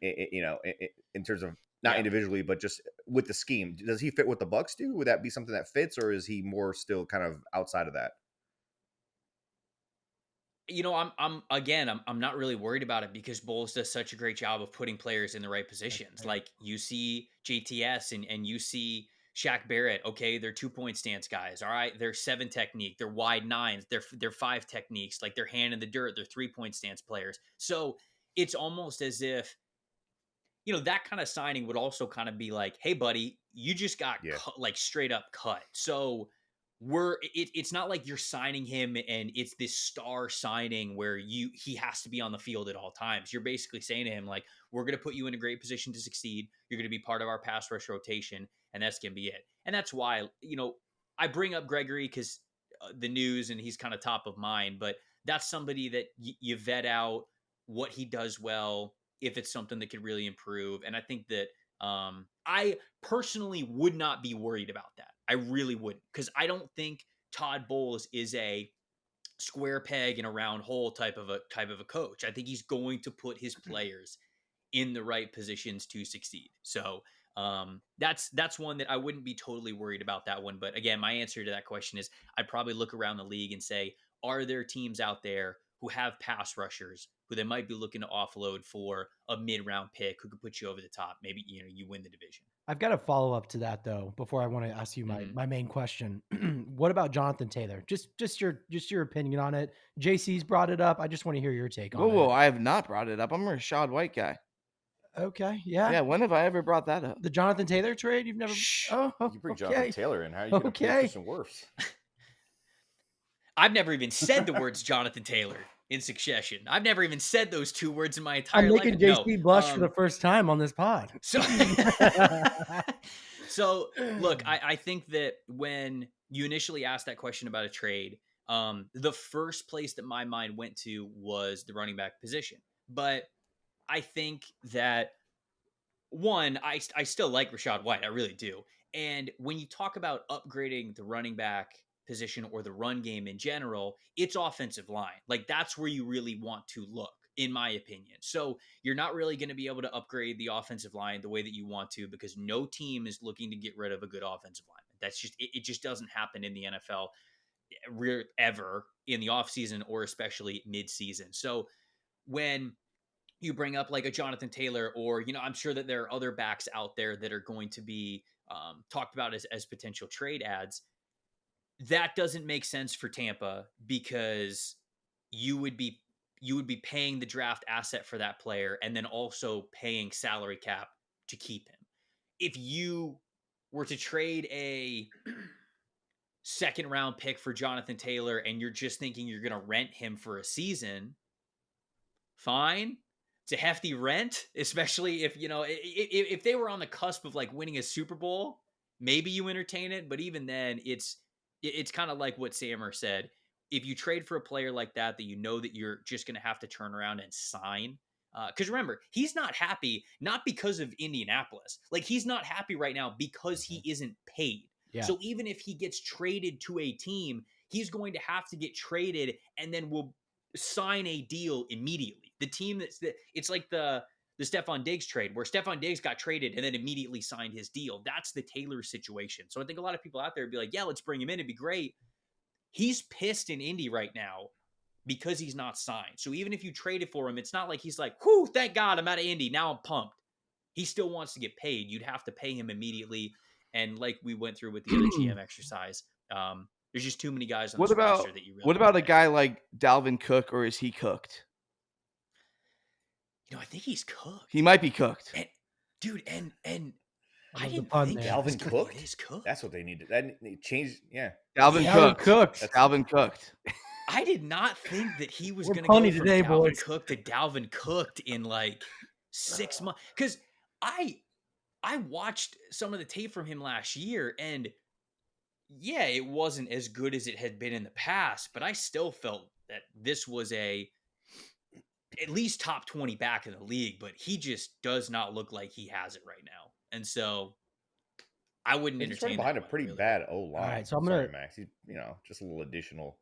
terms of not individually, but just with the scheme. Does he fit what the Bucs do? Would that be something that fits, or is he more still kind of outside of that? I'm not really worried about it because Bowles does such a great job of putting players in the right positions. You see JTS and you see Shaq Barrett. Okay, they're 2-point stance guys. All right, they're 7 technique. They're wide 9s. They're 5 techniques. They're hand in the dirt. They're 3-point stance players. So it's almost as if that kind of signing would also kind of be hey, buddy, you just got straight up cut. So it's not like you're signing him and it's this star signing where he has to be on the field at all times. You're basically saying to him, like, we're going to put you in a great position to succeed. You're going to be part of our pass rush rotation, and that's going to be it. And that's why, I bring up Gregory because the news and he's kind of top of mind, but that's somebody that you vet out what he does well, if it's something that could really improve. And I think that I personally would not be worried about that. I really wouldn't, because I don't think Todd Bowles is a square peg in a round hole type of a coach. I think he's going to put his players in the right positions to succeed. So that's one that I wouldn't be totally worried about that one. But again, my answer to that question is I'd probably look around the league and say, are there teams out there who have pass rushers who they might be looking to offload for a mid-round pick who could put you over the top? Maybe, you win the division. I've got a follow up to that though. Before I want to ask you my main question, what about Jonathan Taylor? Just your opinion on it. JC's brought it up. I just want to hear your take on it. Whoa! I have not brought it up. I'm a Rashad White guy. Okay, yeah. Yeah, when have I ever brought that up? The Jonathan Taylor trade? You've never. Shh. Oh, You bring okay. Jonathan Taylor in. How are you going to pay for some worse? I've never even said the words Jonathan Taylor in succession. I've never even said those two words in my entire life. I'm making JC blush for the first time on this pod. So look, I think that when you initially asked that question about a trade, the first place that my mind went to was the running back position. But I think that, one, I still like Rashad White. I really do. And when you talk about upgrading the running back position or the run game in general, it's offensive line. Like, that's where you really want to look, in my opinion. So you're not really going to be able to upgrade the offensive line the way that you want to, because no team is looking to get rid of a good offensive lineman. That's just, it just doesn't happen in the NFL ever in the offseason, or especially mid-season. So when you bring up like a Jonathan Taylor, or, I'm sure that there are other backs out there that are going to be talked about as potential trade ads, that doesn't make sense for Tampa, because you would be paying the draft asset for that player and then also paying salary cap to keep him. If you were to trade a second round pick for Jonathan Taylor and you're just thinking you're going to rent him for a season, fine. It's a hefty rent, especially if they were on the cusp of like winning a Super Bowl, maybe you entertain it. But even then, it's kind of like what Sammer said. If you trade for a player like that you know that you're just going to have to turn around and sign. Because remember, he's not happy, not because of Indianapolis. Like, he's not happy right now because he isn't paid. Yeah. So even if he gets traded to a team, he's going to have to get traded and then will sign a deal immediately. The team it's like the Stephon Diggs trade, where Stephon Diggs got traded and then immediately signed his deal. That's the Taylor situation. So I think a lot of people out there would be like, yeah, let's bring him in. It'd be great. He's pissed in Indy right now because he's not signed. So even if you traded for him, it's not like he's like, whew, thank God I'm out of Indy. Now I'm pumped. He still wants to get paid. You'd have to pay him immediately. And like we went through with the other GM exercise, there's just too many guys on this roster that you really. What about a guy like Dalvin Cook, or is he cooked? I think he's cooked. He might be cooked. And, dude, and I didn't think Dalvin cooked. Is cooked. That's what they needed. That changed. Yeah, Dalvin cooked. That's Dalvin cooked. I did not think that he was going to go from Dalvin Cook to Dalvin Cooked in like 6 months. Because I watched some of the tape from him last year, and yeah, it wasn't as good as it had been in the past, but I still felt that this was at least top 20 back in the league, but he just does not look like he has it right now. And so I wouldn't entertain that. Behind a pretty bad O-line. All right, so I'm going to, Max, he's, just a little additional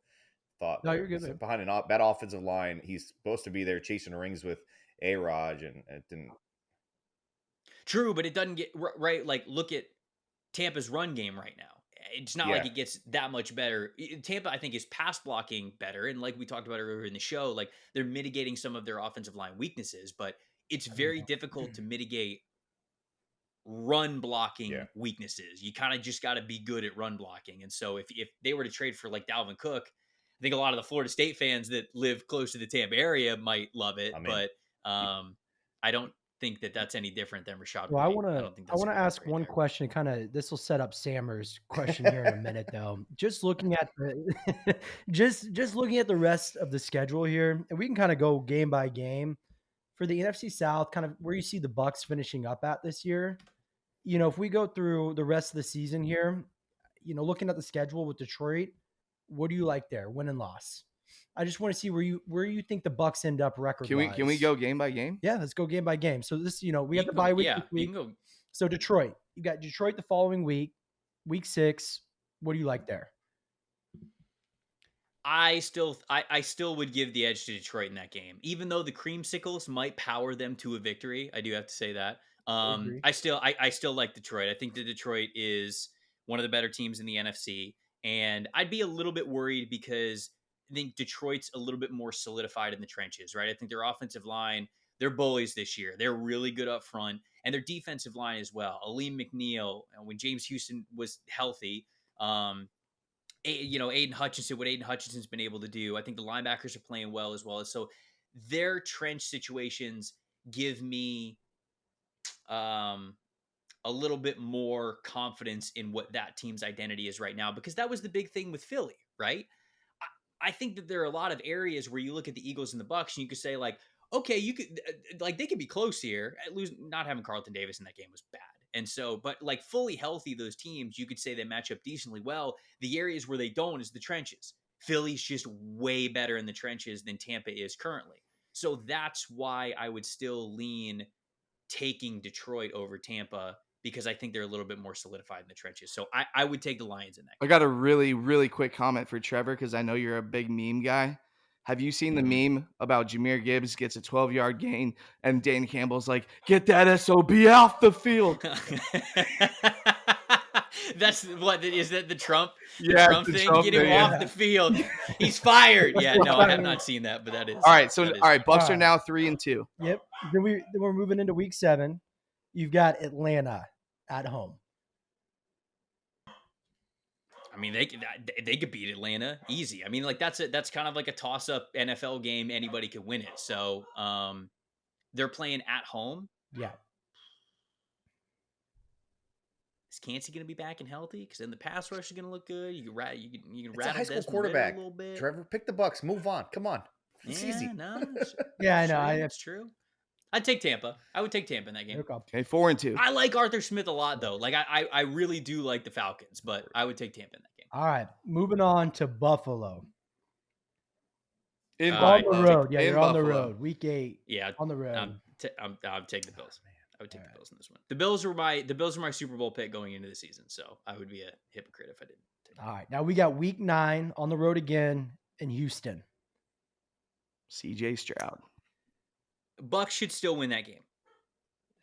thought. No, you're good. Behind a bad offensive line, he's supposed to be there chasing rings with A-Rod, and it didn't. True, but it doesn't get right. Like, look at Tampa's run game right now. It's not like it gets that much better. Tampa, I think, is pass blocking better. And like we talked about earlier in the show, like, they're mitigating some of their offensive line weaknesses, but it's very difficult to mitigate run blocking weaknesses. You kind of just got to be good at run blocking. And so if they were to trade for like Dalvin Cook, I think a lot of the Florida State fans that live close to the Tampa area might love it, but I don't think that that's any different than Rashad Well, White. I don't think I that's want a to big ask upgrade one there. question. Kind of, this will set up Sammer's question here in a minute, though. Just looking at the, just looking at the rest of the schedule here, and we can kind of go game by game for the NFC South. Kind of where you see the Bucs finishing up at this year. You know, if we go through the rest of the season here, you know, looking at the schedule with Detroit, what do you like there? Win and loss. I just want to see where you think the Bucs end up record wise. Can we go game by game? Yeah, let's go game by game. So this, you know, we You have the can go- bye week yeah, this you week. can go. So Detroit, you got Detroit the following week, week 6. What do you like there? I still would give the edge to Detroit in that game, even though the Creamsicles might power them to a victory. I do have to say that. agree. I still like Detroit. I think that Detroit is one of the better teams in the NFC, and I'd be a little bit worried because I think Detroit's a little bit more solidified in the trenches, right? I think their offensive line, they're bullies this year. They're really good up front, and their defensive line as well. Aleem McNeil, when James Houston was healthy, Aiden Hutchinson, what Aiden Hutchinson's been able to do. I think the linebackers are playing well as well. So their trench situations give me a little bit more confidence in what that team's identity is right now, because that was the big thing with Philly, right? I think that there are a lot of areas where you look at the Eagles and the Bucs and you could say like, okay, you could like they could be close here. Not having Carlton Davis in that game was bad. And so, but like fully healthy, those teams, you could say they match up decently well. The areas where they don't is the trenches. Philly's just way better in the trenches than Tampa is currently. So that's why I would still lean taking Detroit over Tampa, because I think they're a little bit more solidified in the trenches. So I would take the Lions in that game. I got a really, really quick comment for Trevor because I know you're a big meme guy. Have you seen the meme about Jahmyr Gibbs gets a 12-yard gain and Dan Campbell's like, get that SOB off the field? That's what is that the Trump? The Yeah, Trump the thing. Trump Get him thing, off yeah. the field. He's fired. Yeah, no, I have not seen that, but that is All right, so that is all right, funny. Bucs are now 3-2. Yep. Then we're moving into week 7. You've got Atlanta at home. I mean, they could beat Atlanta easy. I mean, like that's kind of like a toss up NFL game. Anybody could win it. So they're playing at home. Yeah. Is Kancey going to be back and healthy? Because then the pass rush is going to look good. You can It's a rattle high school Desmond quarterback. Ritter a little bit. Trevor, pick the Bucs. Move on. Come on. It's easy. No, Yeah, I know. It's true. I'd take Tampa. I would take Tampa in that game. Okay, 4-2. I like Arthur Smith a lot, though. Like I really do like the Falcons, but I would take Tampa in that game. All right. Moving on to Buffalo. In On Buffalo. the road. Yeah, In you're on the Buffalo. road. Week 8. Yeah, On the road. I'll take the Bills. I would take the Bills in this one. The Bills were my Super Bowl pick going into the season, so I would be a hypocrite if I didn't take them. All right. Now we got week 9 on the road again in Houston. CJ Stroud. Bucs should still win that game.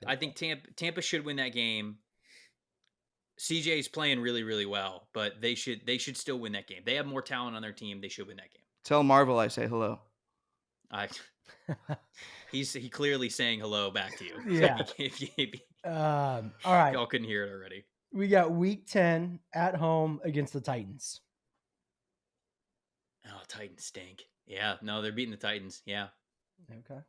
I think Tampa should win that game. CJ's playing really, really well, but they should still win that game. They have more talent on their team. They should win that game. Tell Marvel I say hello. He clearly saying hello back to you. Yeah. All right. Y'all couldn't hear it already. We got week 10 at home against the Titans. Oh, Titans stink. Yeah, no, they're beating the Titans. Yeah, Okay.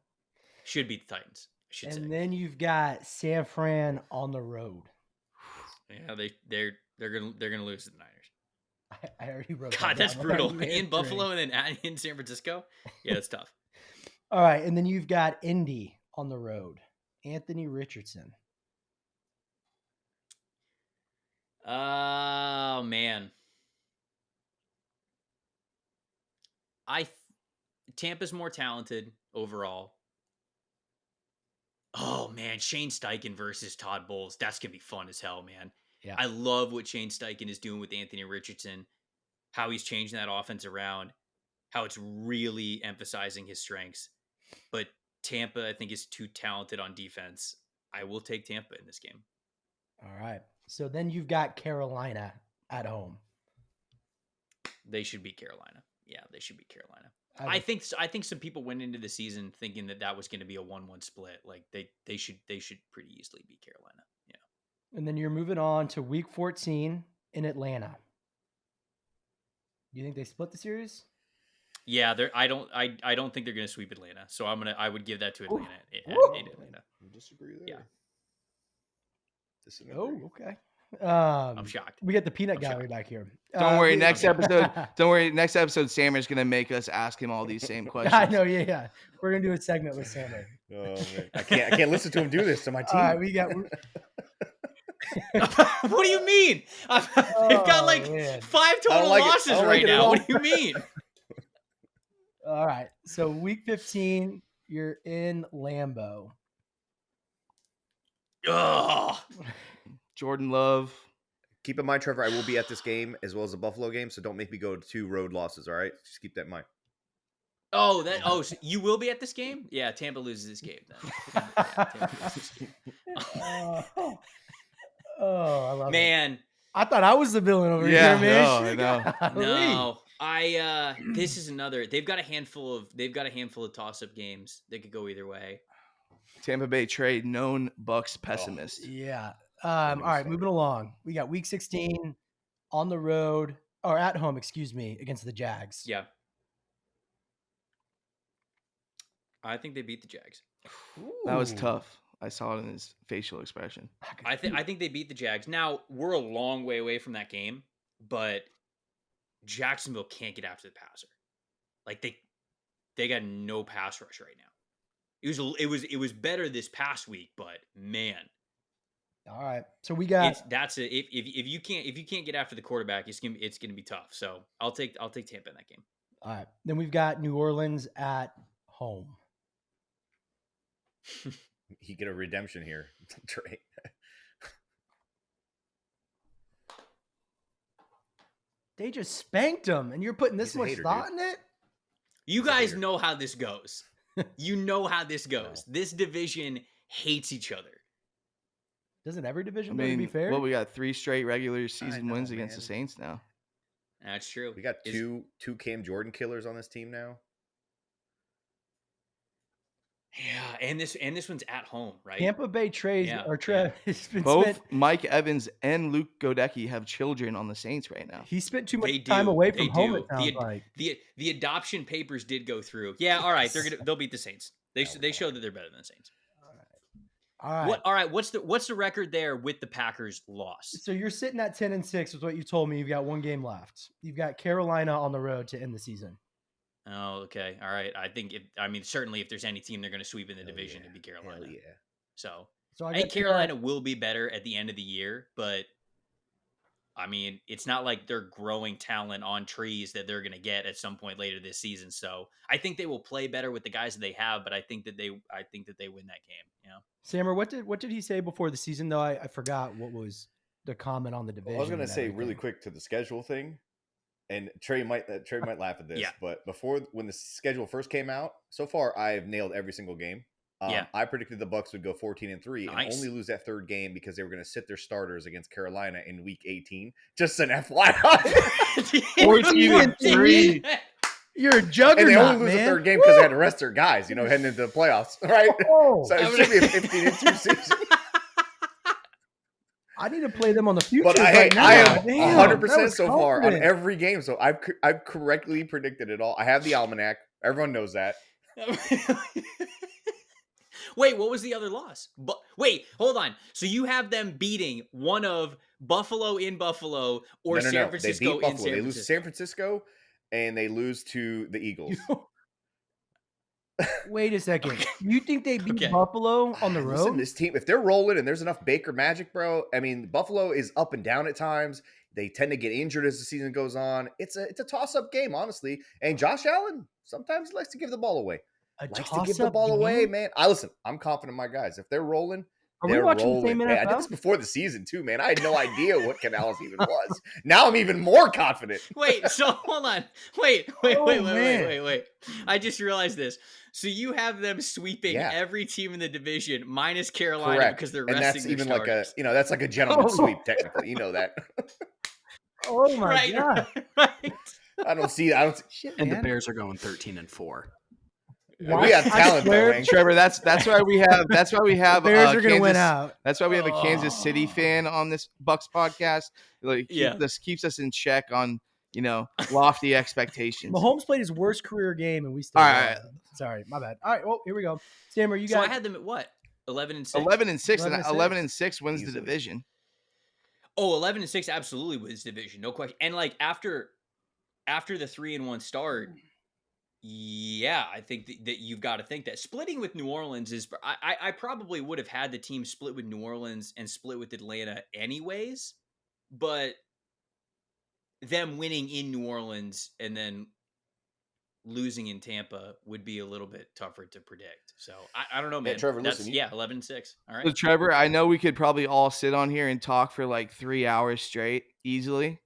should beat the Titans. I should say. And then you've got San Fran on the road. Yeah, they're gonna lose to the Niners. I already wrote. God, that that's down. brutal. In Buffalo and then in San Francisco. Yeah, it's tough. All right, and then you've got Indy on the road. Anthony Richardson. Oh man, Tampa's more talented overall. Oh man, Shane Steichen versus Todd Bowles. That's gonna be fun as hell, man. Yeah. I love what Shane Steichen is doing with Anthony Richardson, how he's changing that offense around, how it's really emphasizing his strengths. But Tampa, I think, is too talented on defense. I will take Tampa in this game. All right. So then you've got Carolina at home. They should beat Carolina. Yeah, they should beat Carolina. I think some people went into the season thinking that was going to be a 1-1 split. Like they should pretty easily beat Carolina. Yeah. And then you're moving on to week 14 in Atlanta. Do you think they split the series? Yeah, I don't think they're going to sweep Atlanta. So I would give that to Atlanta. In Atlanta. disagree there. Yeah. Disagree. Oh, okay. I'm shocked. We got the peanut I'm gallery shocked. back here. Don't worry. we- Next episode. Don't worry. Next episode, Samer's gonna make us ask him all these same questions. I know. Yeah. We're gonna do a segment with Sammer. Oh man, I can't listen to him do this to my team. All right, we got. What do you mean? They've got like man. 5 total like it. I losses don't like right it at now. all. What do you mean? All right. So week 15, you're in Lambeau. Ugh. Jordan Love. Keep in mind, Trevor, I will be at this game as well as the Buffalo game, so don't make me go to 2 road losses. All right, just keep that in mind. So you will be at this game? Yeah, Tampa loses this game then. Tampa loses this game. I love it. Man, I thought I was the villain over Yeah, here, man. no, I know. no. This is another. They've got a handful of toss-up games that could go either way. Tampa Bay trade known Bucs pessimist. Yeah. All right, moving along. We got week 16 on the road or at home, excuse me, against the Jags. Yeah. I think they beat the Jags. That was Ooh. tough. I saw it in his facial expression. I think they beat the Jags. Now, we're a long way away from that game, but Jacksonville can't get after the passer. Like they got no pass rush right now. It was better this past week, but man, All right. So we got if you can't get after the quarterback, it's gonna be tough. So I'll take Tampa in that game. all right. Then we've got New Orleans at home. You get a redemption here, Trey. They just spanked them, and you're putting this He's a much hater, thought dude. in it? You He's a guys hater. know how this goes. You know how this goes. This division hates each other. Doesn't every I division, though, to be mean, fair? well, we got 3 straight regular season know, wins against the man. Saints now. That's true. We got two Cam Jordan killers on this team now. Yeah, and this one's at home, right? Tampa Bay trades Yeah, or Trev. He's been Both spent, Mike Evans and Luke Godecki have children on the Saints right now. he spent too much They time do. away They from home. do. It sounds like. The adoption papers did go through. Yeah, all right, they'll beat the Saints. They show that they're better than the Saints. All right. All right, what's the record there with the Packers loss? So you're sitting at 10-6 with what you told me. You've got 1 game left. You've got Carolina on the road to end the season. Oh, okay. All right. I think certainly if there's any team they're going to sweep in the division, it'd be Carolina. Hell yeah. So So I got think Carolina will be better at the end of the year, but I mean, it's not like they're growing talent on trees that they're going to get at some point later this season. So I think they will play better with the guys that they have, but I think that they win that game. You know, Sammer, what did he say before the season though? I forgot what was the comment on the division. Well, I was going to and say everything. really quick to the schedule thing, and Trey might laugh at this, Yeah. but when the schedule first came out, so far I've nailed every single game. Yeah. I predicted the Bucs would go 14-3 and Nice. only lose that 3rd game because they were going to sit their starters against Carolina in Week 18. Just an FYI. 14-3. You're a And juggernaut, they only lose man. the 3rd game because they had to rest their guys, heading into the playoffs, right? Oh, So it should be a 15-2 season. I need to play them on the future. But right now. I am Damn, 100% that was so far on confident. every game. So I've correctly predicted it all. I have the almanac. Everyone knows that. Wait, what was the other loss? Wait, hold on. So you have them beating one of Buffalo in Buffalo or No. San Francisco They beat in Buffalo. San They lose to Francisco? San Francisco, and they lose to the Eagles. Wait a second. Okay. You think they beat Okay. Buffalo on the Listen, road? this team, if they're rolling and there's enough Baker magic, bro. I mean, Buffalo is up and down at times. They tend to get injured as the season goes on. It's a toss-up game, honestly. And Josh Allen sometimes likes to give the ball away. A Likes to give the toss-up ball away, game? man. Listen, I'm confident in my guys. If they're rolling, Are we they're watching rolling. the same Man, I did NFL? this before the season too, man. I had no idea what Canales even was. Now I'm even more confident. Wait, so hold on. Wait. I just realized this. So you have them sweeping Yeah. every team in the division minus Carolina Correct. because they're And resting that's their even starters. that's like a gentleman's Oh. sweep, technically. You know that. Oh my right, god! right. I don't see. Shit, And the man. Bears are going 13-4. We have I talent, though, swear, man. Trevor, that's why we have The Bears are going to win out. That's why we have a Kansas City fan on this Bucs podcast. Like, Yeah. this keeps us in check on lofty expectations. Mahomes played his worst career game, and we still. All won. right. Sorry, my bad. All right, well, here we go. Stammer, you So I got had them at what? 11-6. 11-6, and 11-6. 11-6 wins the Easily. division. Oh, 11-6 absolutely wins division, no question. And like after the 3-1 start, yeah, I think that you've got to think that splitting with New Orleans is. I probably would have had the team split with New Orleans and split with Atlanta anyways, but them winning in New Orleans and then losing in Tampa would be a little bit tougher to predict. So I don't know, man. Trevor, That's listen, 11-6. All So right. Trevor, I know we could probably all sit on here and talk for like 3 hours straight easily,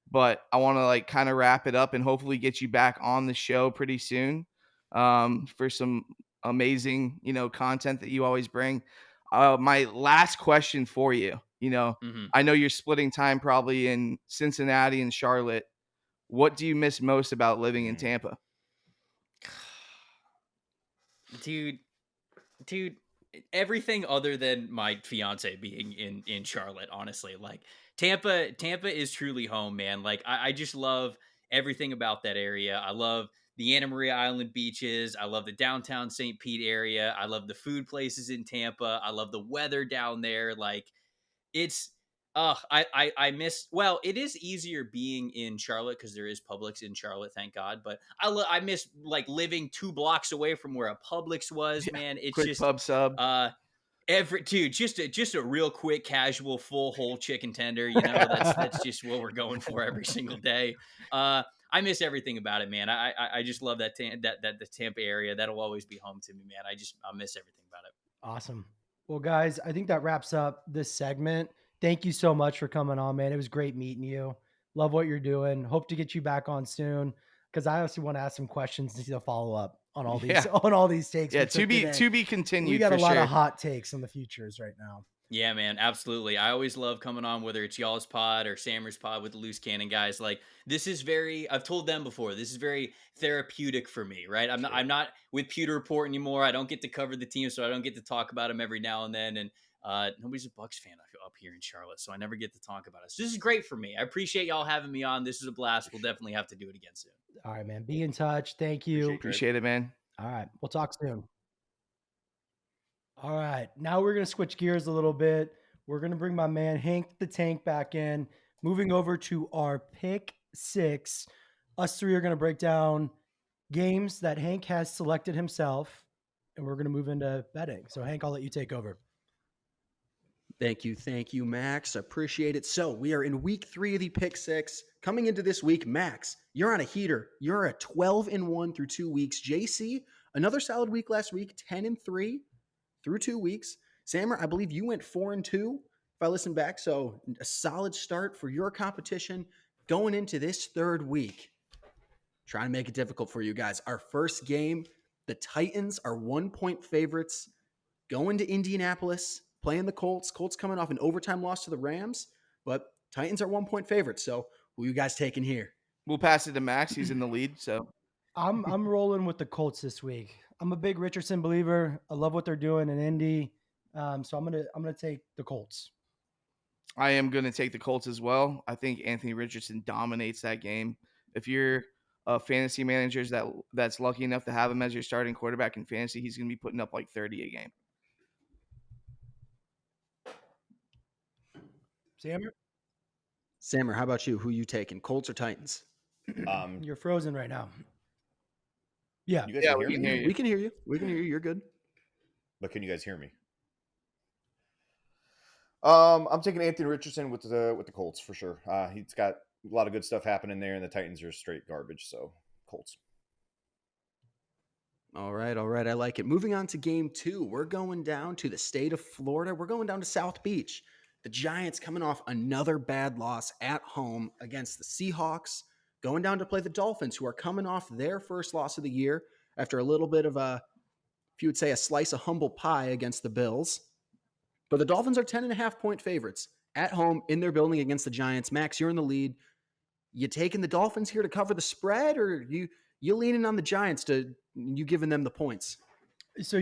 but I want to like kind of wrap it up and hopefully get you back on the show pretty soon for some amazing, content that you always bring. My last question for you, Mm-hmm. I know you're splitting time probably in Cincinnati and Charlotte. What do you miss most about living in Tampa? Dude, everything other than my fiance being in Charlotte, honestly. Like Tampa is truly home, man. Like I just love everything about that area. I love the Anna Maria Island beaches. I love the downtown St. Pete area. I love the food places in Tampa. I love the weather down there. Like it's I miss. Well, it is easier being in Charlotte because there is Publix in Charlotte, thank God. But I miss like living 2 blocks away from where a Publix was, Yeah, man. It's quick just pub sub. just a real quick, casual, full whole chicken tender. That's just what we're going for every single day. I miss everything about it, man. I just love that the Tampa area. That'll always be home to me, man. I miss everything about it. Awesome. Well, guys, I think that wraps up this segment. Thank you so much for coming on, man. It was great meeting you. Love what you're doing. Hope to get you back on soon because I also want to ask some questions to see the follow up on all these Yeah. on all these takes. Yeah, we took today. to be continued. We got for a lot sure. of hot takes on the futures right now. Yeah, man, absolutely. I always love coming on, whether it's y'all's pod or Sammer's pod with the Loose Cannon guys. Like this is I've told them before, this is very therapeutic for me, right? I'm not with Pewter Report anymore. I don't get to cover the team, so I don't get to talk about them every now and then. And nobody's a Bucs fan up here in Charlotte, so I never get to talk about it. So this is great for me. I appreciate y'all having me on. This is a blast. We'll definitely have to do it again soon. All right, man. Be in touch. Thank you. Appreciate it, man. All right. We'll talk soon. All right. Now we're going to switch gears a little bit. We're going to bring my man Hank the Tank back in. Moving over to our pick 6. Us three are going to break down games that Hank has selected himself, and we're going to move into betting. So, Hank, I'll let you take over. Thank you, Max. I appreciate it. So we are in week 3 of the Pick-6. Coming into this week, Max, you're on a heater. You're at 12-1 through 2 weeks. JC, another solid week last week, 10-3 through 2 weeks. Sammer, I believe you went 4-2 if I listen back. So a solid start for your competition going into this 3rd week. Trying to make it difficult for you guys. Our first game, the Titans are 1-point favorites going to Indianapolis, playing the Colts. Colts coming off an overtime loss to the Rams, but Titans are 1-point favorites. So who you guys taking here? We'll pass it to Max. He's in the lead, so I'm rolling with the Colts this week. I'm a big Richardson believer. I love what they're doing in Indy. So I'm gonna take the Colts. I am going to take the Colts as well. I think Anthony Richardson dominates that game. If you're a fantasy manager that's lucky enough to have him as your starting quarterback in fantasy, he's going to be putting up like 30 a game. Sammer, how about you? Who you taking, Colts or Titans? You're frozen right now. Yeah. You guys Yeah, can we hear can me? hear you. We can hear you. We can hear you. You're good. But can you guys hear me? I'm taking Anthony Richardson with the Colts for sure. He's got a lot of good stuff happening there, and the Titans are straight garbage. So Colts. All right. I like it. Moving on to game 2, we're going down to the state of Florida. We're going down to South Beach. The Giants coming off another bad loss at home against the Seahawks, going down to play the Dolphins, who are coming off their first loss of the year after a little bit of if you would say, a slice of humble pie against the Bills. But the Dolphins are 10.5-point favorites at home in their building against the Giants. Max, you're in the lead. You taking the Dolphins here to cover the spread, or you leaning on the Giants to you giving them the points? So,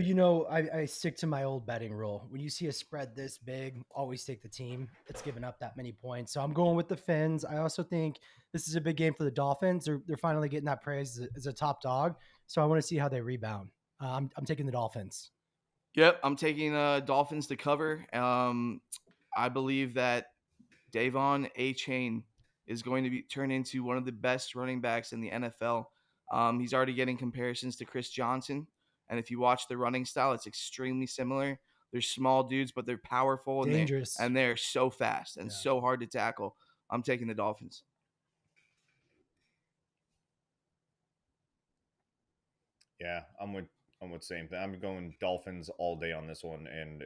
I stick to my old betting rule. When you see a spread this big, always take the team that's given up that many points. So I'm going with the Fins. I also think this is a big game for the Dolphins. They're finally getting that praise as a top dog. So I want to see how they rebound. I'm taking the Dolphins. Yep, I'm taking Dolphins to cover. I believe that Davon A-Chain is going to be turned into one of the best running backs in the NFL. He's already getting comparisons to Chris Johnson, and if you watch the running style, it's extremely similar. They're small dudes, but they're powerful and Dangerous. they're so fast and Yeah. so hard to tackle. I'm taking the Dolphins. Yeah, I'm with same thing. I'm going Dolphins all day on this one, and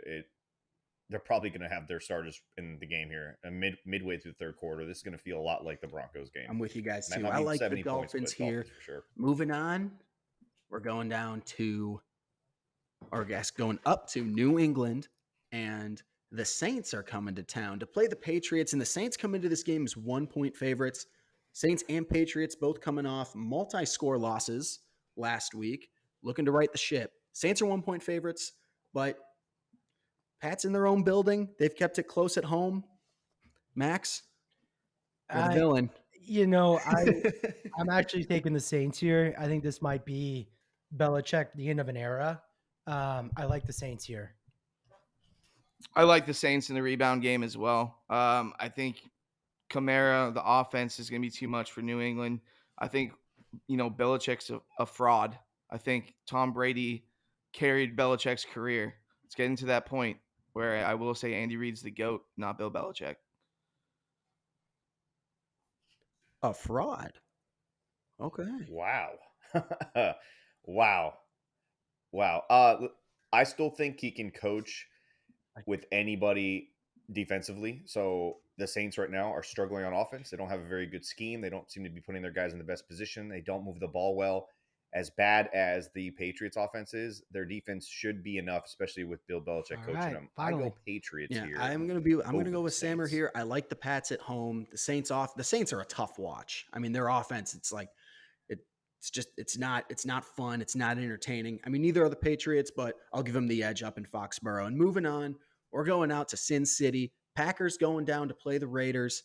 they're probably going to have their starters in the game here, and midway through the third quarter. This is going to feel a lot like the Broncos game. I'm with you guys Might too. not I be like the 70 points, Dolphins but here. Dolphins for sure. Moving on, we're going down to, or I guess going up to New England, and the Saints are coming to town to play the Patriots, and the Saints come into this game as 1-point favorites. Saints and Patriots both coming off multi-score losses last week, looking to right the ship. Saints are 1-point favorites, but Pat's in their own building. They've kept it close at home. Max, you're the villain. I'm actually taking the Saints here. I think this might be Belichick, the end of an era. I like the Saints here. I like the Saints in the rebound game as well. I think Kamara, the offense is going to be too much for New England. I think, Belichick's a fraud. I think Tom Brady carried Belichick's career. It's getting to that point where I will say Andy Reid's the GOAT, not Bill Belichick. A fraud. Okay. Wow. Wow. I still think he can coach with anybody defensively. So the Saints right now are struggling on offense. They don't have a very good scheme. They don't seem to be putting their guys in the best position. They don't move the ball well. As bad as the Patriots offense is, their defense should be enough, especially with Bill Belichick coaching them. Finally. I go Patriots here. I'm gonna go with Sammer here. I like the Pats at home. The Saints are a tough watch. I mean, their offense, it's not fun. It's not entertaining. I mean, neither are the Patriots, but I'll give them the edge up in Foxborough. And moving on, we're going out to Sin City. Packers going down to play the Raiders.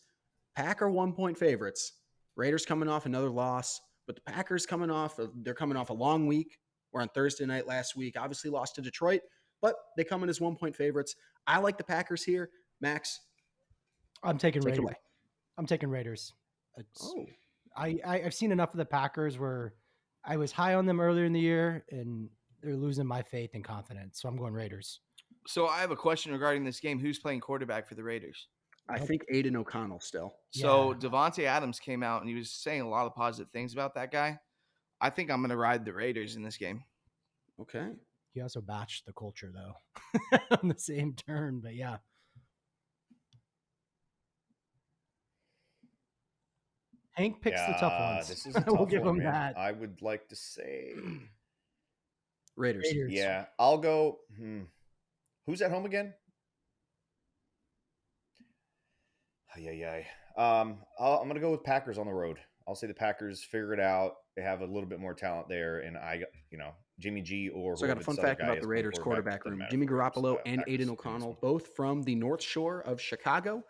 Pack are 1-point favorites. Raiders coming off another loss, but the Packers they're coming off a long week. We're on Thursday night last week. Obviously lost to Detroit, but they come in as 1-point favorites. I like the Packers here. Max, I'm taking take it Raiders. away. I'm taking Raiders. I've seen enough of the Packers where I was high on them earlier in the year, and they're losing my faith and confidence. So I'm going Raiders. So I have a question regarding this game. Who's playing quarterback for the Raiders? I think Aiden O'Connell still. So Devontae Adams came out and he was saying a lot of positive things about that guy. I think I'm going to ride the Raiders in this game. Okay. He also batched the culture, though, on the same turn. But yeah. Hank picks the tough ones. This is a we'll tough give one, him man. that. I would like to say Raiders. Yeah, I'll go. Who's at home again? I'm going to go with Packers on the road. I'll say the Packers figure it out. They have a little bit more talent there, and Jimmy G or so I got a fun fact about the Raiders quarterback room. Jimmy Garoppolo and Aiden O'Connell, both from the North Shore of Chicago,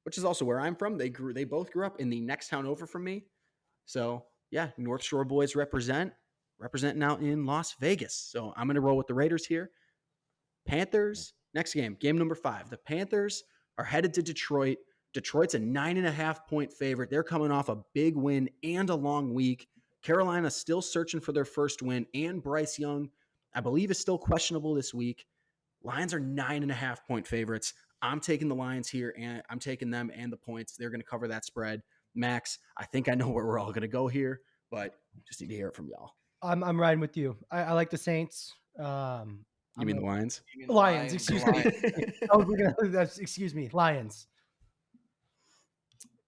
which is also where I'm from. They both grew up in the next town over from me. So yeah, North Shore boys representing out in Las Vegas. So I'm going to roll with the Raiders here. Panthers, next game number 5. The Panthers are headed to Detroit. Detroit's a 9.5-point favorite. They're coming off a big win and a long week. Carolina still searching for their first win, and Bryce Young, I believe, is still questionable this week. Lions are 9.5-point favorites. I'm taking the Lions here, and I'm taking them and the points. They're going to cover that spread. Max, I think I know where we're all going to go here, but just need to hear it from y'all. I'm riding with you. I like the Saints. You mean the Lions? Lions, excuse me. Excuse me, Lions.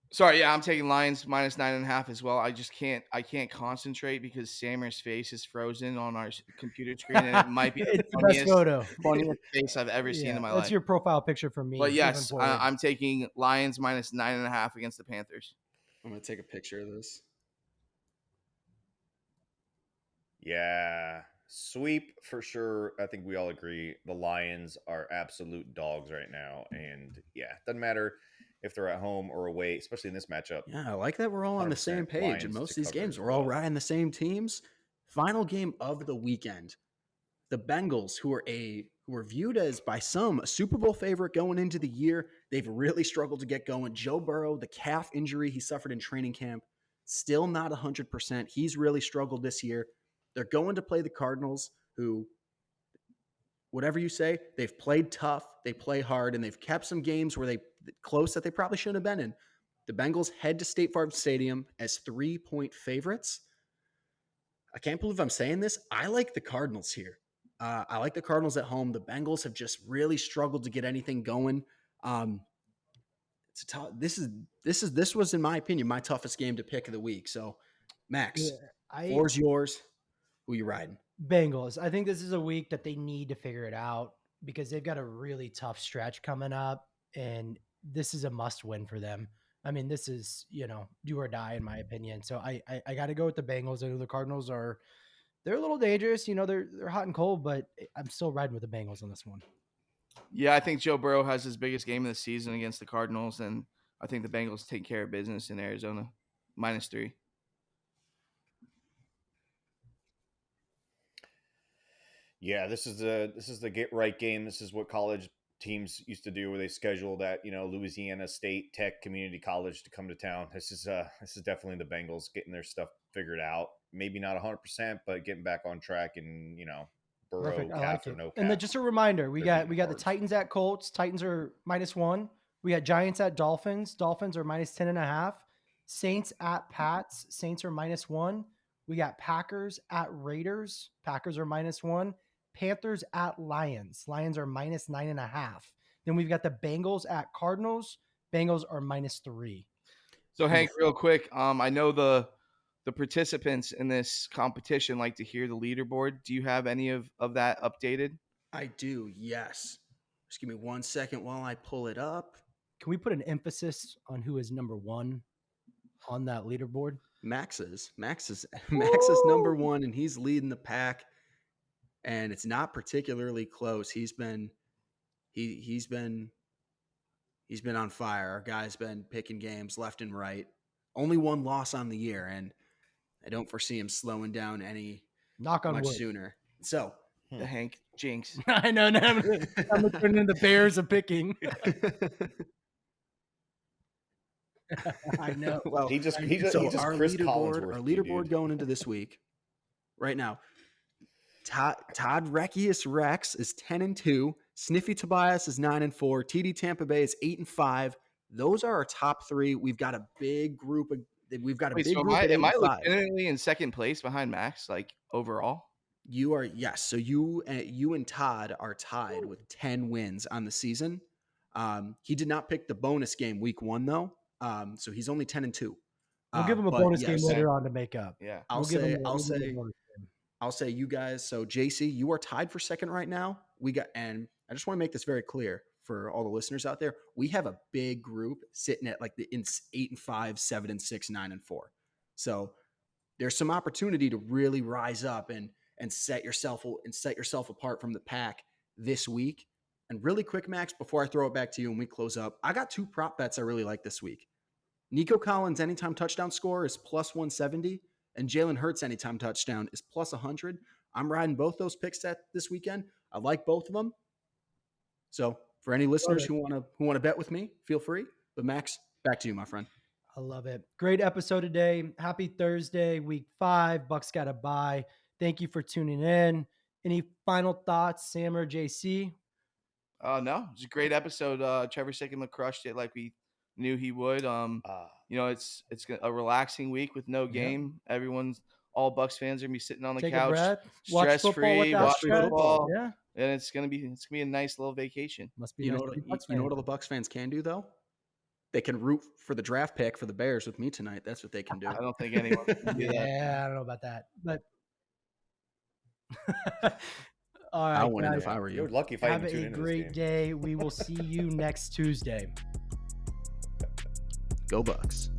Sorry, yeah, I'm taking Lions -9.5 as well. I can't concentrate because Sammer's face is frozen on our computer screen, and it might be it's the best photo. Funniest face I've ever seen in my life. That's your profile picture for me. But yes, I'm taking Lions -9.5 against the Panthers. I'm going to take a picture of this. Yeah, sweep for sure. I think we all agree the Lions are absolute dogs right now. And yeah, doesn't matter if they're at home or away, especially in this matchup. Yeah, I like that we're all on the same page. Lions In most to of these cover games, as we're all well. riding the same teams. Final game of the weekend. The Bengals, who who are viewed as, by some, a Super Bowl favorite going into the year. They've really struggled to get going. Joe Burrow, the calf injury he suffered in training camp, still not 100%. He's really struggled this year. They're going to play the Cardinals, who, whatever you say, they've played tough, they play hard, and they've kept some games where they close that they probably shouldn't have been in. The Bengals head to State Farm Stadium as 3-point favorites. I can't believe I'm saying this. I like the Cardinals here. I like the Cardinals at home. The Bengals have just really struggled to get anything going. It's tough. This was, in my opinion, my toughest game to pick of the week. So, Max, floor's yours. Who you riding? Bengals. I think this is a week that they need to figure it out because they've got a really tough stretch coming up, and this is a must win for them. I mean, this is, do or die in my opinion. So I got to go with the Bengals. I know the Cardinals they're a little dangerous. They're hot and cold, but I'm still riding with the Bengals on this one. Yeah, I think Joe Burrow has his biggest game of the season against the Cardinals, and I think the Bengals take care of business in Arizona. -3. Yeah, this is the get right game. This is what college teams used to do, where they schedule that Louisiana State Tech Community College to come to town. This is definitely the Bengals getting their stuff figured out. Maybe not 100%, but getting back on track and Burrow, Perfect. I calf like or it. no calf. And then just a reminder, we got the cards. Titans at Colts. Titans are -1. We got Giants at Dolphins. Dolphins are -10.5. Saints at Pats. Saints are -1. We got Packers at Raiders. Packers are -1. Panthers at Lions. Lions are -9.5. Then we've got the Bengals at Cardinals. Bengals are -3. So Hank, real quick, I know the participants in this competition like to hear the leaderboard. Do you have any of that updated? I do, yes. Just give me 1 second while I pull it up. Can we put an emphasis on who is number 1 on that leaderboard? Max is number 1, and he's leading the pack. And it's not particularly close. He's been on fire. Our guy's been picking games left and right. Only 1 loss on the year, and I don't foresee him slowing down any Knock on much wood. sooner. So The Hank jinx. I know. Now I'm gonna turn into the Bears of picking. I know. Well, he just our Chris leaderboard, Collinsworth. our leaderboard going into this week, right now, Todd Reckius Rex is 10-2. Sniffy Tobias is 9-4. TD Tampa Bay is 8-5. Those are our top 3. We've got a big group of. We've got a big group. Am I 8-5. legitimately in second place behind Max, like overall? You are, yes. So you and Todd are tied with 10 wins on the season. He did not pick the bonus game week 1 though. So he's only 10-2. We'll give him a bonus game later on to make up. Yeah. I'll say you guys. So JC, you are tied for second right now. And I just want to make this very clear for all the listeners out there. We have a big group sitting at like the 8-5, 7-6, 9-4. So there's some opportunity to really rise up and set yourself apart from the pack this week. And really quick, Max, before I throw it back to you and we close up, I got 2 prop bets I really like this week. Nico Collins' anytime touchdown score is +170, and Jalen Hurts' anytime touchdown is +100. I'm riding both those picks this weekend. I like both of them. So for any listeners who want to bet with me, feel free. But Max, back to you, my friend. I love it. Great episode today. Happy Thursday, week 5. Bucs got a bye. Thank you for tuning in. Any final thoughts, Sam or JC? No, it's a great episode. Trevor Sikkema crushed it like we knew he would. It's a relaxing week with no game. All Bucs fans are gonna be sitting on the Take couch, a breath. Watch stress-free, football watch football. Yeah, And it's gonna be a nice little vacation. must be. You nice know to be what Bucs all the Bucs fans can do though? They can root for the draft pick for the Bears with me tonight. That's what they can do. I don't think anyone can do that. Yeah, I don't know about that, but all right, I wouldn't guys, if I were You're you. lucky if I have even tune a into this great game. day. We will see you next Tuesday. Go Bucs.